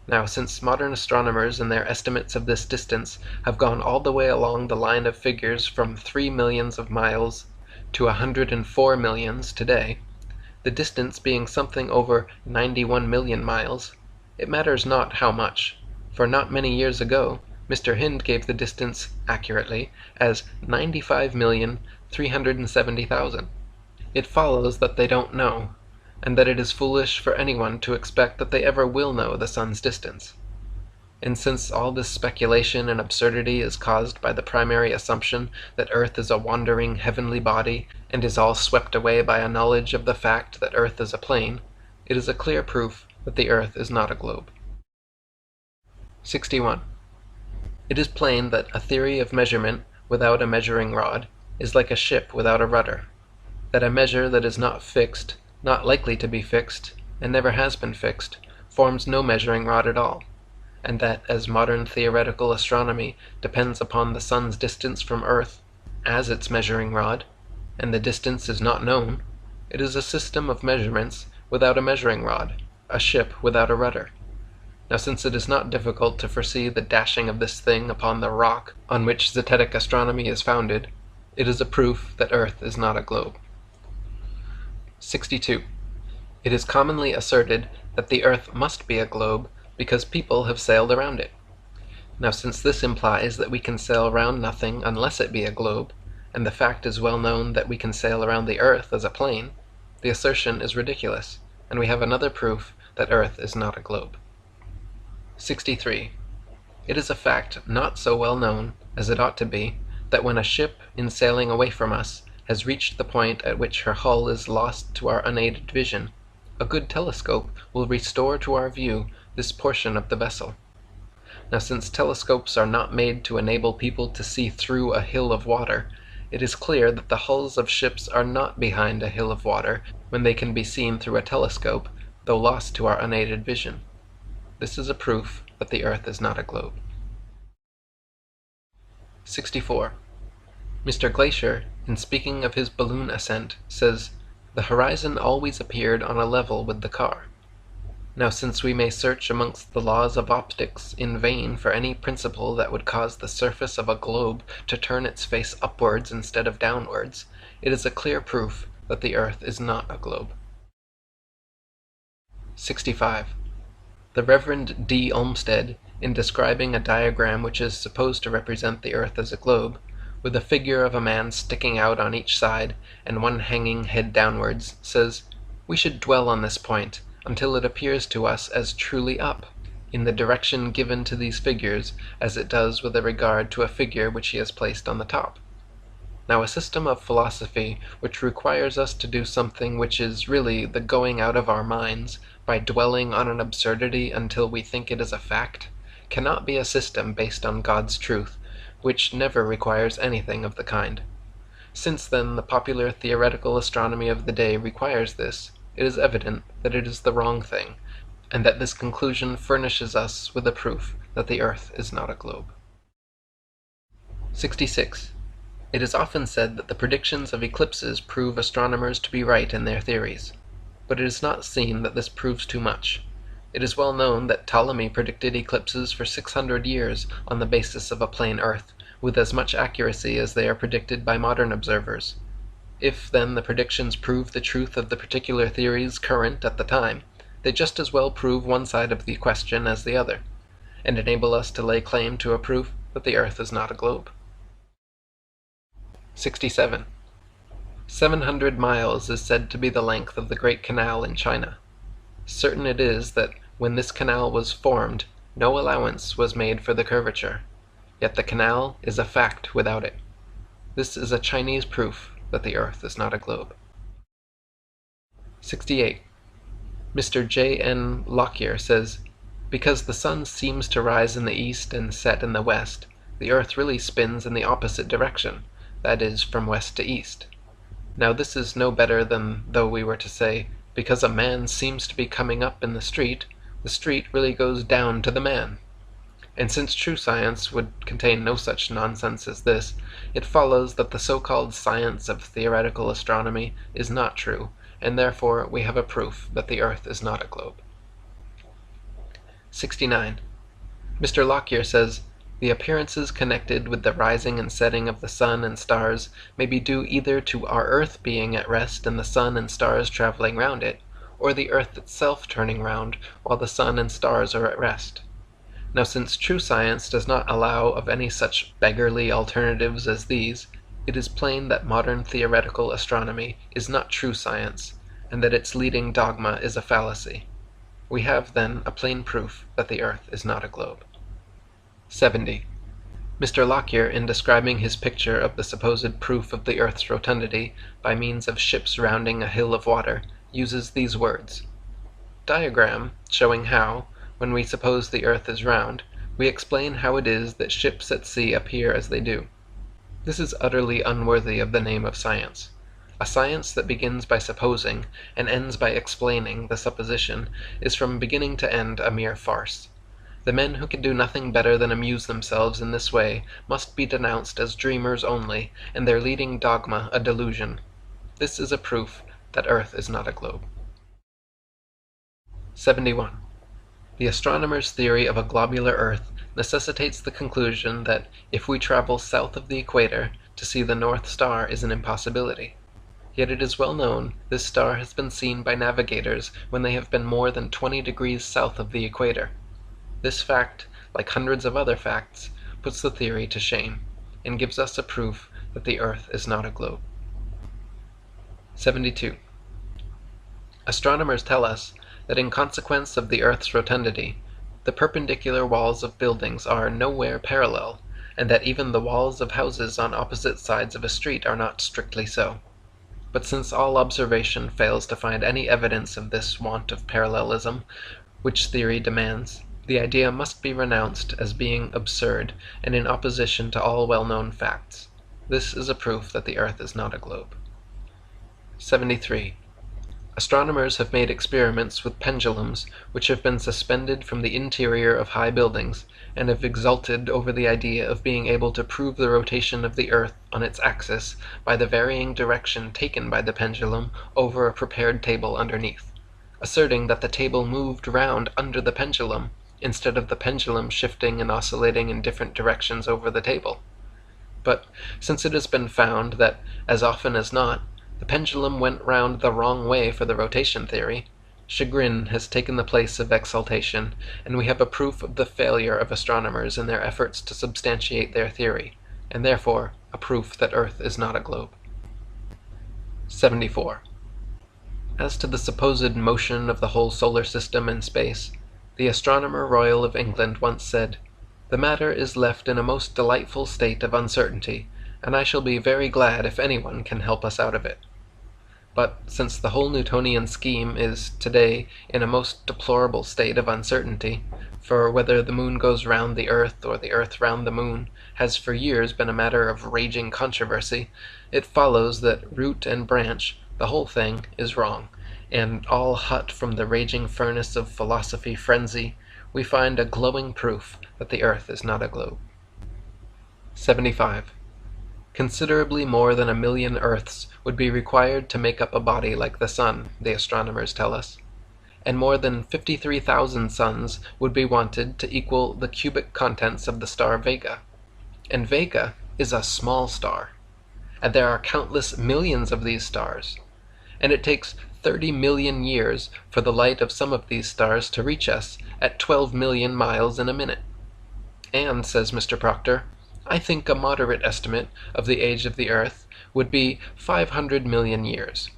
Now, since modern astronomers in their estimates of this distance have gone all the way along the line of figures from 3 millions of miles to 104 millions today, the distance being something over 91 million miles, it matters not how much, for not many years ago Mr. Hind gave the distance, accurately, as 95,370,000. It follows that they don't know, and that it is foolish for anyone to expect that they ever will know the sun's distance. And since all this speculation and absurdity is caused by the primary assumption that Earth is a wandering heavenly body, and is all swept away by a knowledge of the fact that Earth is a plane, it is a clear proof that the Earth is not a globe. 61. It is plain that a theory of measurement without a measuring rod is like a ship without a rudder, that a measure that is not fixed, not likely to be fixed, and never has been fixed, forms no measuring rod at all, and that as modern theoretical astronomy depends upon the sun's distance from Earth as its measuring rod, and the distance is not known, it is a system of measurements without a measuring rod, a ship without a rudder. Now, since it is not difficult to foresee the dashing of this thing upon the rock on which zetetic astronomy is founded, it is a proof that Earth is not a globe. 62. It is commonly asserted that the Earth must be a globe because people have sailed around it. Now, since this implies that we can sail around nothing unless it be a globe, and the fact is well known that we can sail around the Earth as a plane, the assertion is ridiculous, and we have another proof that Earth is not a globe. 63. It is a fact not so well known as it ought to be that when a ship, in sailing away from us, has reached the point at which her hull is lost to our unaided vision, a good telescope will restore to our view this portion of the vessel. Now, since telescopes are not made to enable people to see through a hill of water, it is clear that the hulls of ships are not behind a hill of water when they can be seen through a telescope, though lost to our unaided vision. This is a proof that the Earth is not a globe. 64. Mr. Glacier, in speaking of his balloon ascent, says, "The horizon always appeared on a level with the car." Now, since we may search amongst the laws of optics in vain for any principle that would cause the surface of a globe to turn its face upwards instead of downwards, it is a clear proof that the Earth is not a globe. 65. The Reverend D. Olmsted, in describing a diagram which is supposed to represent the Earth as a globe, with a figure of a man sticking out on each side and one hanging head downwards, says, "We should dwell on this point until it appears to us as truly up, in the direction given to these figures, as it does with regard to a figure which he has placed on the top." Now, a system of philosophy which requires us to do something which is really the going out of our minds by dwelling on an absurdity until we think it is a fact, cannot be a system based on God's truth, which never requires anything of the kind. Since, then, the popular theoretical astronomy of the day requires this, it is evident that it is the wrong thing, and that this conclusion furnishes us with a proof that the Earth is not a globe. 66. It is often said that the predictions of eclipses prove astronomers to be right in their theories, but it is not seen that this proves too much. It is well known that Ptolemy predicted eclipses for 600 years on the basis of a plane Earth, with as much accuracy as they are predicted by modern observers. If, then, the predictions prove the truth of the particular theories current at the time, they just as well prove one side of the question as the other, and enable us to lay claim to a proof that the Earth is not a globe. 67. 700 miles is said to be the length of the Great Canal in China. Certain it is that when this canal was formed, no allowance was made for the curvature, yet the canal is a fact without it. This is a Chinese proof that the earth is not a globe. 68. Mr. J. N. Lockyer says, because the sun seems to rise in the east and set in the west, the earth really spins in the opposite direction, that is, from west to east. Now this is no better than though we were to say, because a man seems to be coming up in the street really goes down to the man. And since true science would contain no such nonsense as this, it follows that the so-called science of theoretical astronomy is not true, and therefore we have a proof that the earth is not a globe. 69. Mr. Lockyer says, the appearances connected with the rising and setting of the sun and stars may be due either to our earth being at rest and the sun and stars traveling round it, or the earth itself turning round while the sun and stars are at rest. Now since true science does not allow of any such beggarly alternatives as these, it is plain that modern theoretical astronomy is not true science, and that its leading dogma is a fallacy. We have, then, a plain proof that the earth is not a globe. 70. Mr. Lockyer, in describing his picture of the supposed proof of the earth's rotundity by means of ships rounding a hill of water, uses these words: diagram showing how, when we suppose the earth is round, we explain how it is that ships at sea appear as they do. This is utterly unworthy of the name of science. A science that begins by supposing and ends by explaining the supposition is from beginning to end a mere farce. The men who can do nothing better than amuse themselves in this way must be denounced as dreamers only, and their leading dogma a delusion. This is a proof that earth is not a globe. 71. The astronomer's theory of a globular earth necessitates the conclusion that if we travel south of the equator, to see the North Star is an impossibility. Yet it is well known this star has been seen by navigators when they have been more than 20 degrees south of the equator. This fact, like hundreds of other facts, puts the theory to shame, and gives us a proof that the earth is not a globe. 72. Astronomers tell us that in consequence of the earth's rotundity, the perpendicular walls of buildings are nowhere parallel, and that even the walls of houses on opposite sides of a street are not strictly so. But since all observation fails to find any evidence of this want of parallelism which theory demands, the idea must be renounced as being absurd and in opposition to all well-known facts. This is a proof that the earth is not a globe. 73. Astronomers have made experiments with pendulums which have been suspended from the interior of high buildings, and have exulted over the idea of being able to prove the rotation of the earth on its axis by the varying direction taken by the pendulum over a prepared table underneath, asserting that the table moved round under the pendulum, instead of the pendulum shifting and oscillating in different directions over the table. But since it has been found that, as often as not, the pendulum went round the wrong way for the rotation theory, chagrin has taken the place of exultation, and we have a proof of the failure of astronomers in their efforts to substantiate their theory, and therefore a proof that Earth is not a globe. 74. As to the supposed motion of the whole solar system in space, the Astronomer Royal of England once said, "The matter is left in a most delightful state of uncertainty, and I shall be very glad if anyone can help us out of it." But since the whole Newtonian scheme is today in a most deplorable state of uncertainty, for whether the moon goes round the earth or the earth round the moon has for years been a matter of raging controversy, it follows that root and branch, the whole thing is wrong, and all hot from the raging furnace of philosophy frenzy, we find a glowing proof that the earth is not a globe. 75. Considerably more than 1,000,000 earths would be required to make up a body like the sun, the astronomers tell us, and more than 53,000 suns would be wanted to equal the cubic contents of the star Vega. And Vega is a small star, and there are countless millions of these stars, and it takes 30 million years for the light of some of these stars to reach us at 12 million miles in a minute. And, says Mr. Proctor, I think a moderate estimate of the age of the earth would be 500 million years.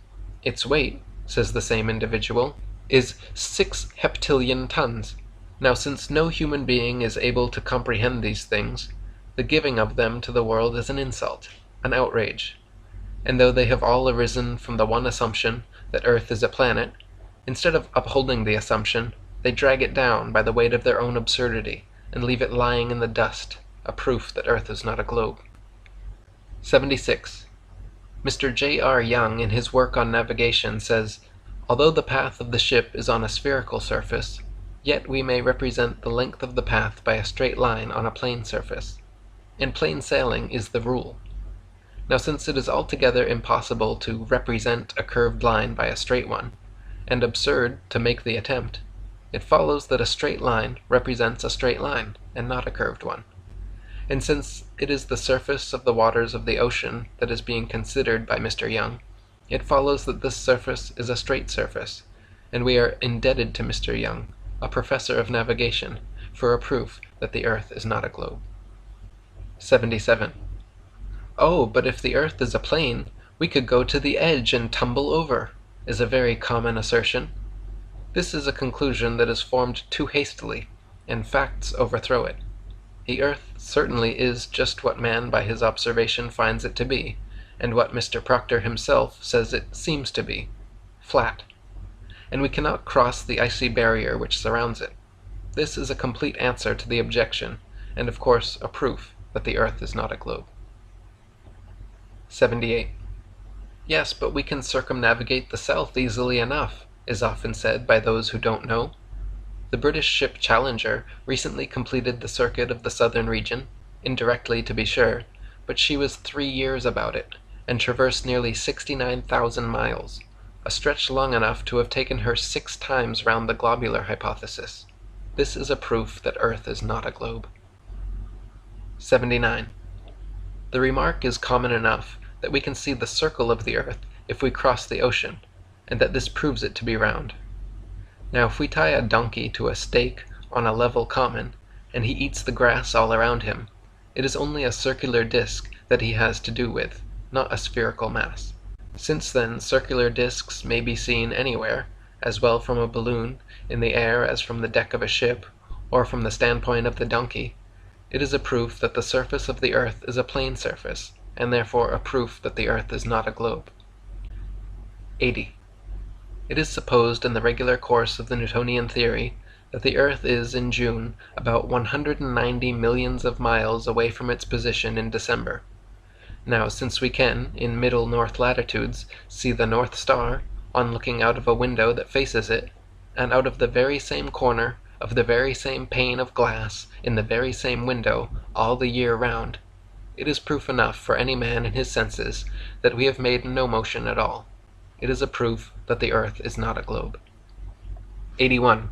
Its weight, says the same individual, is 6 heptillion tons. Now, since no human being is able to comprehend these things, the giving of them to the world is an insult, an outrage. And though they have all arisen from the one assumption that Earth is a planet, instead of upholding the assumption, they drag it down by the weight of their own absurdity and leave it lying in the dust, a proof that Earth is not a globe. 76. Mr. J.R. Young, in his work on navigation, says, "Although the path of the ship is on a spherical surface, yet we may represent the length of the path by a straight line on a plane surface. And plain sailing is the rule. Now, since it is altogether impossible to represent a curved line by a straight one, and absurd to make the attempt, it follows that a straight line represents a straight line, and not a curved one. And since it is the surface of the waters of the ocean that is being considered by Mr. Young, it follows that this surface is a straight surface, and we are indebted to Mr. Young, a professor of navigation, for a proof that the Earth is not a globe." 77. "Oh, but if the Earth is a plane, we could go to the edge and tumble over," is a very common assertion. This is a conclusion that is formed too hastily, and facts overthrow it. The Earth certainly is just what man by his observation finds it to be, and what Mr. Proctor himself says it seems to be, flat. And we cannot cross the icy barrier which surrounds it. This is a complete answer to the objection, and of course a proof that the Earth is not a globe. 78. "Yes, but we can circumnavigate the south easily enough," is often said by those who don't know. The British ship Challenger recently completed the circuit of the southern region, indirectly to be sure, but she was 3 years about it, and traversed nearly 69,000 miles, a stretch long enough to have taken her 6 times round the globular hypothesis. This is a proof that Earth is not a globe. 79. The remark is common enough that we can see the circle of the Earth if we cross the ocean, and that this proves it to be round. Now, if we tie a donkey to a stake on a level common, and he eats the grass all around him, it is only a circular disk that he has to do with, not a spherical mass. Since then circular disks may be seen anywhere, as well from a balloon in the air as from the deck of a ship, or from the standpoint of the donkey, it is a proof that the surface of the Earth is a plane surface, and therefore a proof that the Earth is not a globe. 80. It is supposed in the regular course of the Newtonian theory that the Earth is in June about 190 millions of miles away from its position in December. Now, since we can, in middle north latitudes, see the North Star on looking out of a window that faces it, and out of the very same corner of the very same pane of glass in the very same window all the year round, it is proof enough for any man in his senses that we have made no motion at all. It is a proof that the Earth is not a globe. 81.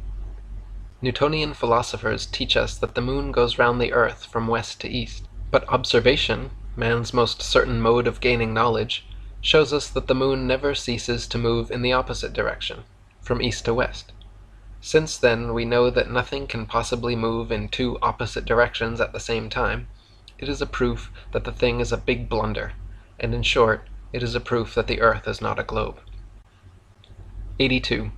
Newtonian philosophers teach us that the moon goes round the Earth from west to east, but observation, man's most certain mode of gaining knowledge, shows us that the moon never ceases to move in the opposite direction, from east to west. Since then we know that nothing can possibly move in 2 opposite directions at the same time, it is a proof that the thing is a big blunder, and in short, it is a proof that the Earth is not a globe. 82.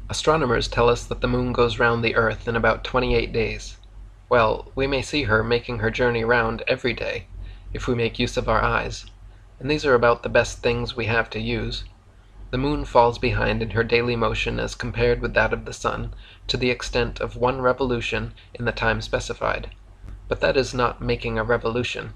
Astronomers tell us that the moon goes round the Earth in about 28 days. Well, we may see her making her journey round every day, if we make use of our eyes, and these are about the best things we have to use. The moon falls behind in her daily motion as compared with that of the sun, to the extent of 1 revolution in the time specified. But that is not making a revolution.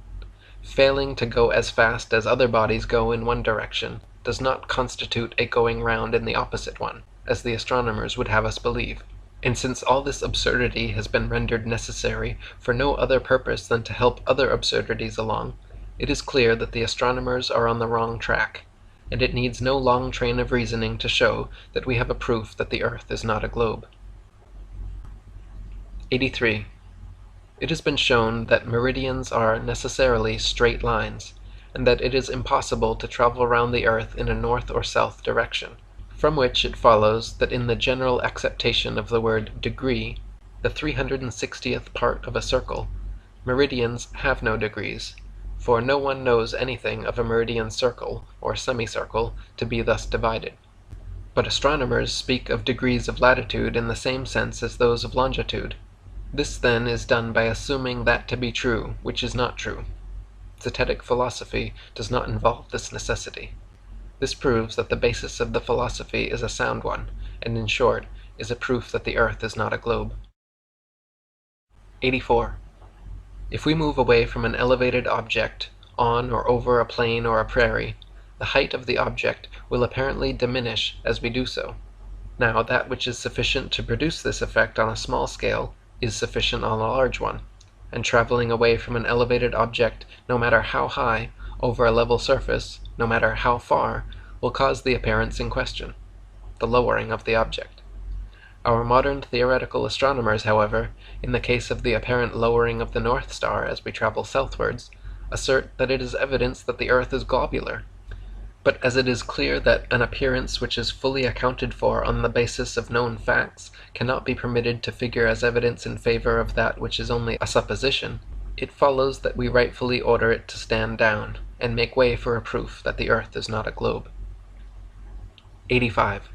Failing to go as fast as other bodies go in one direction does not constitute a going round in the opposite one, as the astronomers would have us believe. And since all this absurdity has been rendered necessary for no other purpose than to help other absurdities along, it is clear that the astronomers are on the wrong track, and it needs no long train of reasoning to show that we have a proof that the Earth is not a globe. 83. It has been shown that meridians are necessarily straight lines, and that it is impossible to travel round the Earth in a north or south direction, from which it follows that in the general acceptation of the word degree, the 360th part of a circle, meridians have no degrees, for no one knows anything of a meridian circle or semicircle to be thus divided. But astronomers speak of degrees of latitude in the same sense as those of longitude. This then is done by assuming that to be true which is not true. Zetetic philosophy does not involve this necessity. This proves that the basis of the philosophy is a sound one, and in short, is a proof that the earth is not a globe. 84. If we move away from an elevated object, on or over a plain or a prairie, the height of the object will apparently diminish as we do so. Now, that which is sufficient to produce this effect on a small scale is sufficient on a large one, and traveling away from an elevated object, no matter how high, over a level surface, no matter how far, will cause the appearance in question, the lowering of the object. Our modern theoretical astronomers, however, in the case of the apparent lowering of the North Star as we travel southwards, assert that it is evidence that the earth is globular. But as it is clear that an appearance which is fully accounted for on the basis of known facts cannot be permitted to figure as evidence in favor of that which is only a supposition, it follows that we rightfully order it to stand down, and make way for a proof that the earth is not a globe. 85.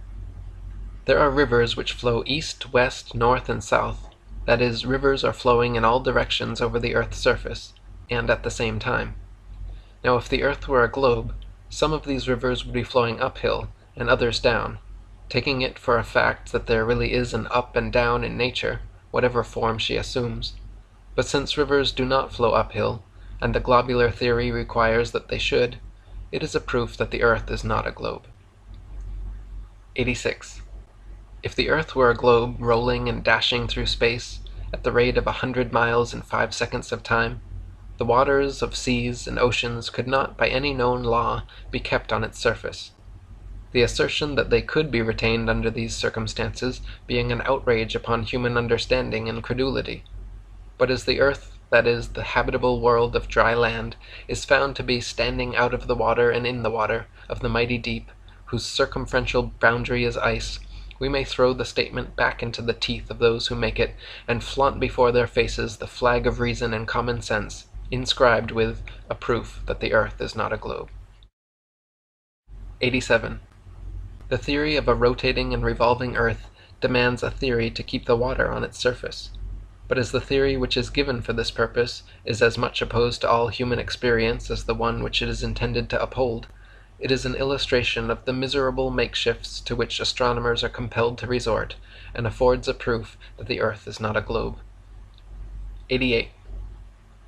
There are rivers which flow east, west, north, and south. That is, rivers are flowing in all directions over the earth's surface, and at the same time. Now, if the earth were a globe, some of these rivers would be flowing uphill, and others down, taking it for a fact that there really is an up and down in nature, whatever form she assumes. But since rivers do not flow uphill, and the globular theory requires that they should, it is a proof that the earth is not a globe. 86. If the earth were a globe rolling and dashing through space at the rate of 100 miles in 5 seconds of time, the waters of seas and oceans could not by any known law be kept on its surface. The assertion that they could be retained under these circumstances being an outrage upon human understanding and credulity. But as the earth, that is, the habitable world of dry land, is found to be standing out of the water and in the water of the mighty deep, whose circumferential boundary is ice, we may throw the statement back into the teeth of those who make it, and flaunt before their faces the flag of reason and common sense, inscribed with a proof that the earth is not a globe. 87. The theory of a rotating and revolving earth demands a theory to keep the water on its surface. But as the theory which is given for this purpose is as much opposed to all human experience as the one which it is intended to uphold, it is an illustration of the miserable makeshifts to which astronomers are compelled to resort, and affords a proof that the earth is not a globe. 88.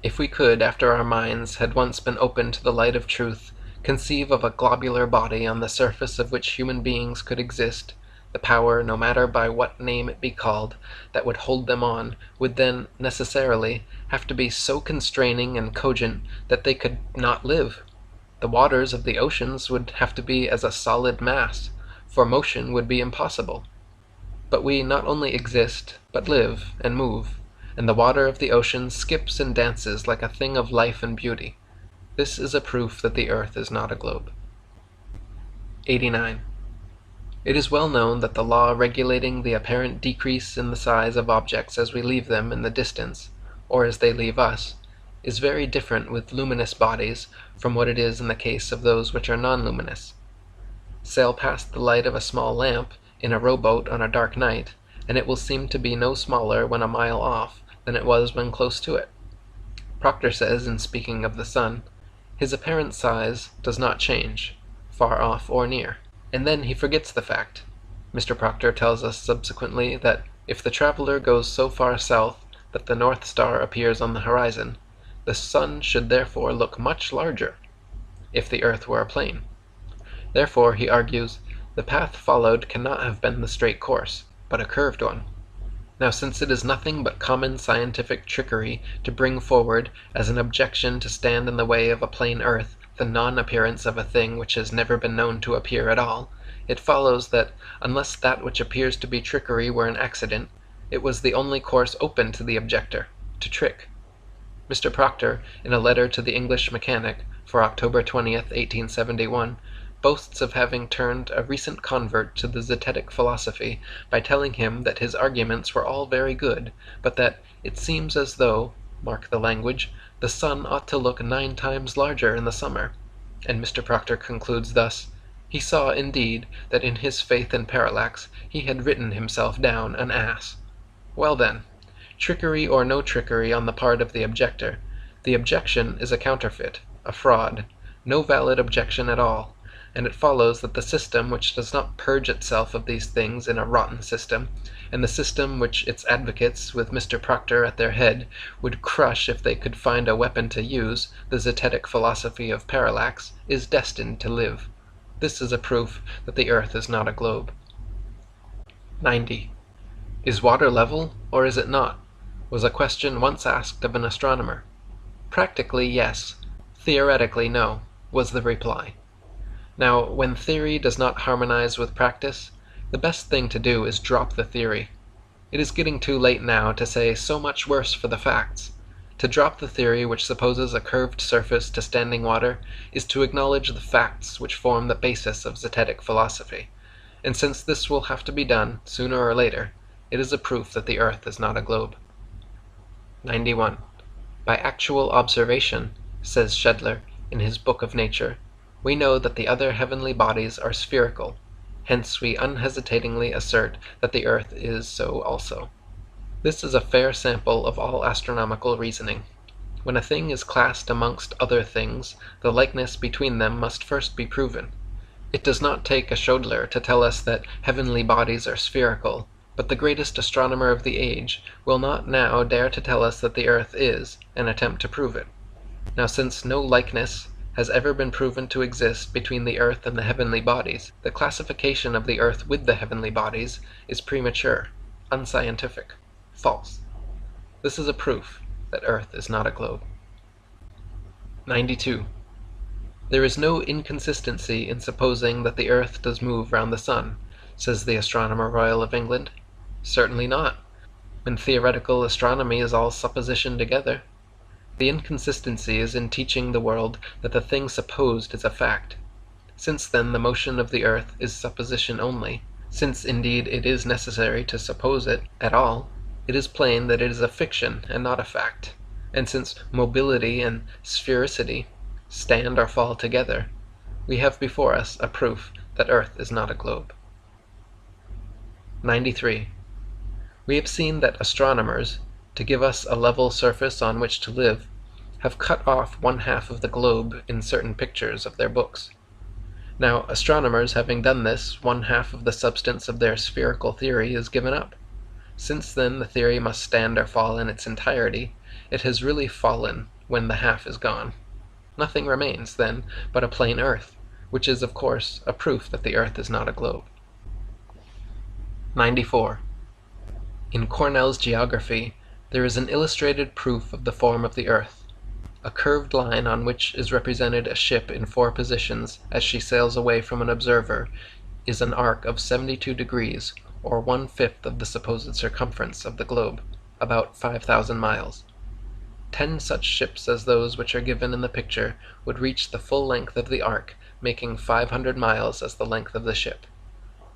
If we could, after our minds had once been opened to the light of truth, conceive of a globular body on the surface of which human beings could exist, the power, no matter by what name it be called, that would hold them on, would then, necessarily, have to be so constraining and cogent that they could not live. The waters of the oceans would have to be as a solid mass, for motion would be impossible. But we not only exist, but live and move, and the water of the ocean skips and dances like a thing of life and beauty. This is a proof that the earth is not a globe. 89. It is well known that the law regulating the apparent decrease in the size of objects as we leave them in the distance, or as they leave us, is very different with luminous bodies from what it is in the case of those which are non-luminous. Sail past the light of a small lamp in a rowboat on a dark night, and it will seem to be no smaller when a mile off than it was when close to it. Proctor says, in speaking of the sun, his apparent size does not change, far off or near. And then he forgets the fact. Mr. Proctor tells us subsequently that if the traveler goes so far south that the North Star appears on the horizon, the sun should therefore look much larger, if the earth were a plane. Therefore, he argues, the path followed cannot have been the straight course, but a curved one. Now, since it is nothing but common scientific trickery to bring forward as an objection to stand in the way of a plane earth the non-appearance of a thing which has never been known to appear at all, it follows that, unless that which appears to be trickery were an accident, it was the only course open to the objector, to trick. Mr. Proctor, in a letter to the English mechanic, for October 20th, 1871, boasts of having turned a recent convert to the Zetetic philosophy by telling him that his arguments were all very good, but that it seems as though, mark the language, the sun ought to look 9 times larger in the summer. And Mr. Proctor concludes thus: he saw, indeed, that in his faith and parallax he had written himself down an ass. Well then, trickery or no trickery on the part of the objector, the objection is a counterfeit, a fraud, no valid objection at all, and it follows that the system which does not purge itself of these things in a rotten system, and the system which its advocates, with Mr. Proctor at their head, would crush if they could find a weapon to use, the zetetic philosophy of parallax, is destined to live. This is a proof that the earth is not a globe. 90. Is water level, or is it not? Was a question once asked of an astronomer. Practically, yes. Theoretically, no, was the reply. Now, when theory does not harmonize with practice, the best thing to do is drop the theory. It is getting too late now to say so much worse for the facts. To drop the theory which supposes a curved surface to standing water is to acknowledge the facts which form the basis of zetetic philosophy, and since this will have to be done, sooner or later, it is a proof that the earth is not a globe. 91. By actual observation, says Schedler in his Book of Nature, we know that the other heavenly bodies are spherical, hence we unhesitatingly assert that the earth is so also. This is a fair sample of all astronomical reasoning. When a thing is classed amongst other things, the likeness between them must first be proven. It does not take a Schedler to tell us that heavenly bodies are spherical, but the greatest astronomer of the age will not now dare to tell us that the earth is, and attempt to prove it. Now, since no likeness has ever been proven to exist between the earth and the heavenly bodies, the classification of the earth with the heavenly bodies is premature, unscientific, false. This is a proof that earth is not a globe. 92. There is no inconsistency in supposing that the earth does move round the sun, says the Astronomer Royal of England. Certainly not, when theoretical astronomy is all supposition together. The inconsistency is in teaching the world that the thing supposed is a fact. Since then the motion of the earth is supposition only, since indeed it is necessary to suppose it at all, it is plain that it is a fiction and not a fact, and since mobility and sphericity stand or fall together, we have before us a proof that earth is not a globe. 93. We have seen that astronomers, to give us a level surface on which to live, have cut off 1/2 of the globe in certain pictures of their books. Now, astronomers having done this, 1/2 of the substance of their spherical theory is given up. Since then the theory must stand or fall in its entirety, it has really fallen when the half is gone. Nothing remains, then, but a plain earth, which is, of course, a proof that the earth is not a globe. 94. In Cornell's geography, there is an illustrated proof of the form of the earth. A curved line on which is represented a ship in 4 positions as she sails away from an observer is an arc of 72 degrees, or 1/5 of the supposed circumference of the globe, about 5,000 miles. 10 such ships as those which are given in the picture would reach the full length of the arc, making 500 miles as the length of the ship.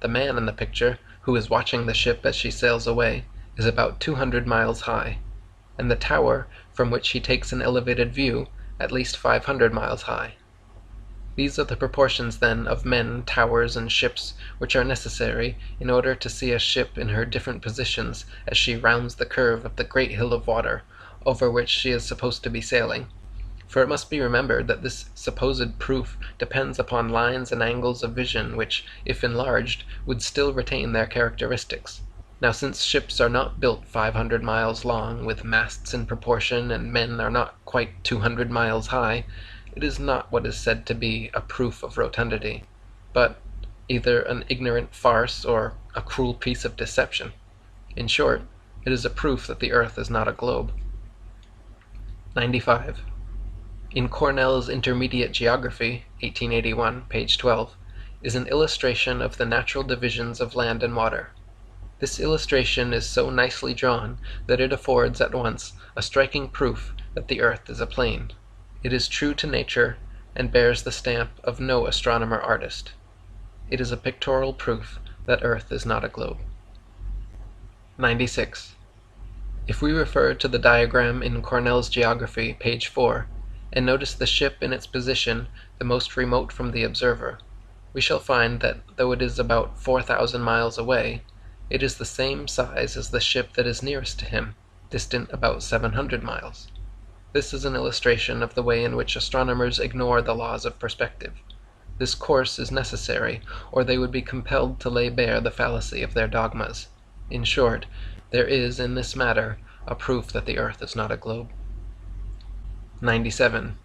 The man in the picture, who is watching the ship as she sails away, is about 200 miles high, and the tower, from which he takes an elevated view, at least 500 miles high. These are the proportions, then, of men, towers, and ships which are necessary in order to see a ship in her different positions as she rounds the curve of the great hill of water over which she is supposed to be sailing. For it must be remembered that this supposed proof depends upon lines and angles of vision which, if enlarged, would still retain their characteristics. Now, since ships are not built 500 miles long, with masts in proportion, and men are not quite 200 miles high, it is not what is said to be a proof of rotundity, but either an ignorant farce or a cruel piece of deception. In short, it is a proof that the earth is not a globe. 95. In Cornell's Intermediate Geography, 1881, page 12, is an illustration of the natural divisions of land and water. This illustration is so nicely drawn that it affords at once a striking proof that the earth is a plane. It is true to nature, and bears the stamp of no astronomer artist. It is a pictorial proof that earth is not a globe. 96. If we refer to the diagram in Cornell's Geography, page 4, and notice the ship in its position the most remote from the observer, we shall find that though it is about 4,000 miles away, it is the same size as the ship that is nearest to him, distant about 700 miles. This is an illustration of the way in which astronomers ignore the laws of perspective. This course is necessary, or they would be compelled to lay bare the fallacy of their dogmas. In short, there is in this matter a proof that the earth is not a globe. 97.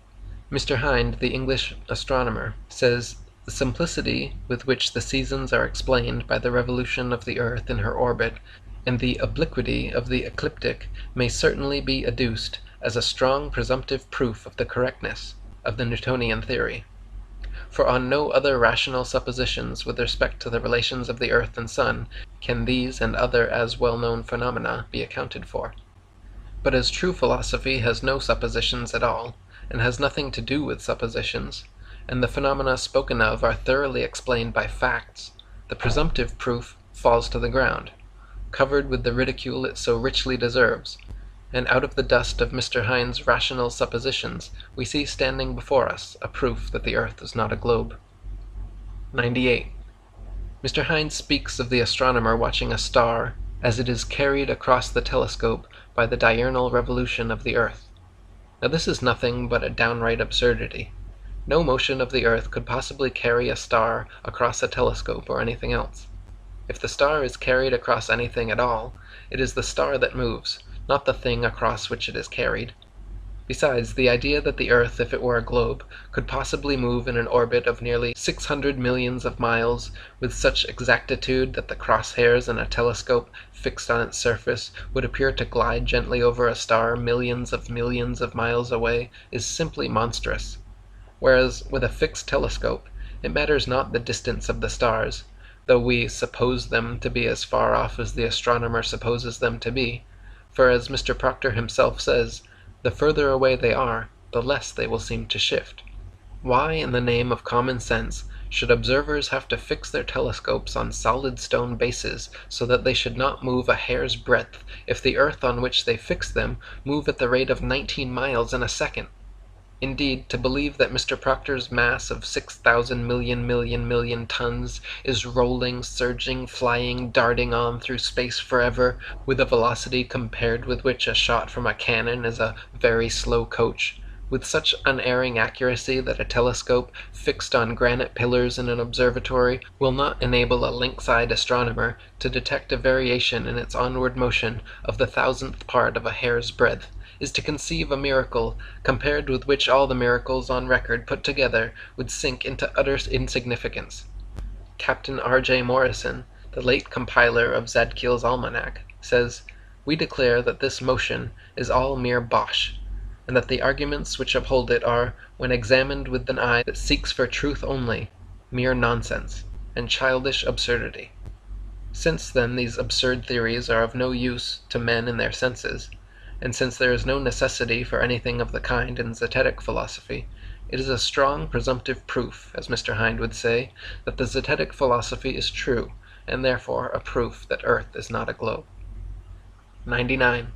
Mr. Hind, the English astronomer, says, "The simplicity with which the seasons are explained by the revolution of the earth in her orbit, and the obliquity of the ecliptic, may certainly be adduced as a strong presumptive proof of the correctness of the Newtonian theory. For on no other rational suppositions with respect to the relations of the earth and sun can these and other as well-known phenomena be accounted for. But as true philosophy has no suppositions at all, and has nothing to do with suppositions, and the phenomena spoken of are thoroughly explained by facts, the presumptive proof falls to the ground, covered with the ridicule it so richly deserves, and out of the dust of Mr. Hind's rational suppositions we see standing before us a proof that the earth is not a globe." 98. Mr. Hind speaks of the astronomer watching a star as it is carried across the telescope by the diurnal revolution of the earth. Now this is nothing but a downright absurdity. No motion of the earth could possibly carry a star across a telescope or anything else. If the star is carried across anything at all, it is the star that moves, not the thing across which it is carried. Besides, the idea that the earth, if it were a globe, could possibly move in an orbit of nearly 600 millions of miles with such exactitude that the crosshairs in a telescope fixed on its surface would appear to glide gently over a star millions of miles away, is simply monstrous. Whereas, with a fixed telescope, it matters not the distance of the stars, though we suppose them to be as far off as the astronomer supposes them to be, for as Mr. Proctor himself says, the further away they are, the less they will seem to shift. Why, in the name of common sense, should observers have to fix their telescopes on solid stone bases so that they should not move a hair's breadth if the earth on which they fix them move at the rate of 19 miles in a second? Indeed, to believe that Mr. Proctor's mass of 6,000 million tons is rolling, surging, flying, darting on through space forever, with a velocity compared with which a shot from a cannon is a very slow coach, with such unerring accuracy that a telescope fixed on granite pillars in an observatory will not enable a lynx-eyed astronomer to detect a variation in its onward motion of the thousandth part of a hair's breadth, is to conceive a miracle compared with which all the miracles on record put together would sink into utter insignificance. Captain R.J. Morrison, the late compiler of Zadkiel's Almanac, says, "We declare that this motion is all mere bosh, and that the arguments which uphold it are, when examined with an eye that seeks for truth only, mere nonsense and childish absurdity." Since, then, these absurd theories are of no use to men in their senses, and since there is no necessity for anything of the kind in Zetetic philosophy, it is a strong presumptive proof, as Mr. Hind would say, that the Zetetic philosophy is true, and therefore a proof that earth is not a globe. 99.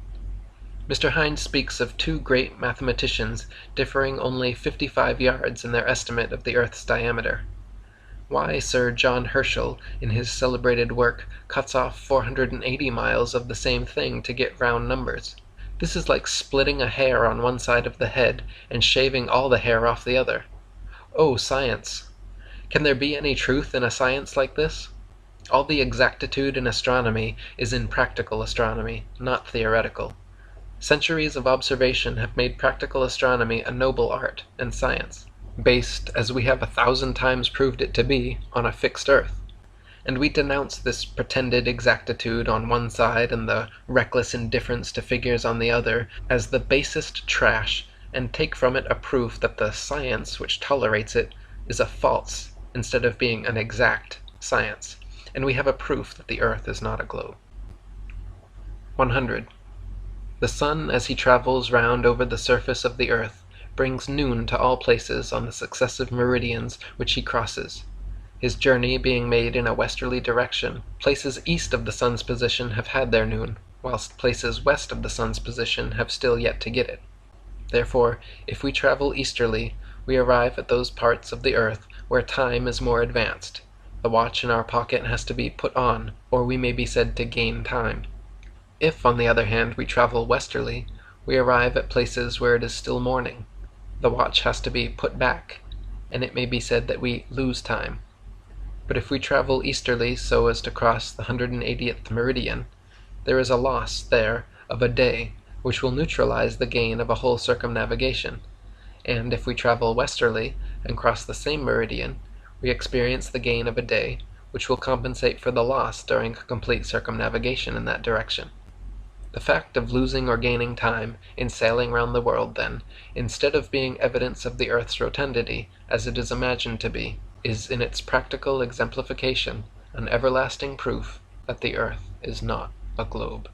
Mr. Hind speaks of two great mathematicians differing only 55 yards in their estimate of the earth's diameter. Why Sir John Herschel, in his celebrated work, cuts off 480 miles of the same thing to get round numbers. This is like splitting a hair on one side of the head and shaving all the hair off the other. Oh, science! Can there be any truth in a science like this? All the exactitude in astronomy is in practical astronomy, not theoretical. Centuries of observation have made practical astronomy a noble art and science, based, as we have 1,000 times proved it to be, on a fixed earth. And we denounce this pretended exactitude on one side and the reckless indifference to figures on the other as the basest trash, and take from it a proof that the science which tolerates it is a false, instead of being an exact, science, and we have a proof that the earth is not a globe. 100. The sun, as he travels round over the surface of the earth, brings noon to all places on the successive meridians which he crosses. His journey being made in a westerly direction, places east of the sun's position have had their noon, whilst places west of the sun's position have still yet to get it. Therefore, if we travel easterly, we arrive at those parts of the earth where time is more advanced. The watch in our pocket has to be put on, or we may be said to gain time. If, on the other hand, we travel westerly, we arrive at places where it is still morning. The watch has to be put back, and it may be said that we lose time. But if we travel easterly so as to cross the 180th meridian, there is a loss there of a day, which will neutralize the gain of a whole circumnavigation, and if we travel westerly and cross the same meridian, we experience the gain of a day, which will compensate for the loss during a complete circumnavigation in that direction. The fact of losing or gaining time in sailing round the world, then, instead of being evidence of the earth's rotundity, as it is imagined to be, is in its practical exemplification an everlasting proof that the earth is not a globe.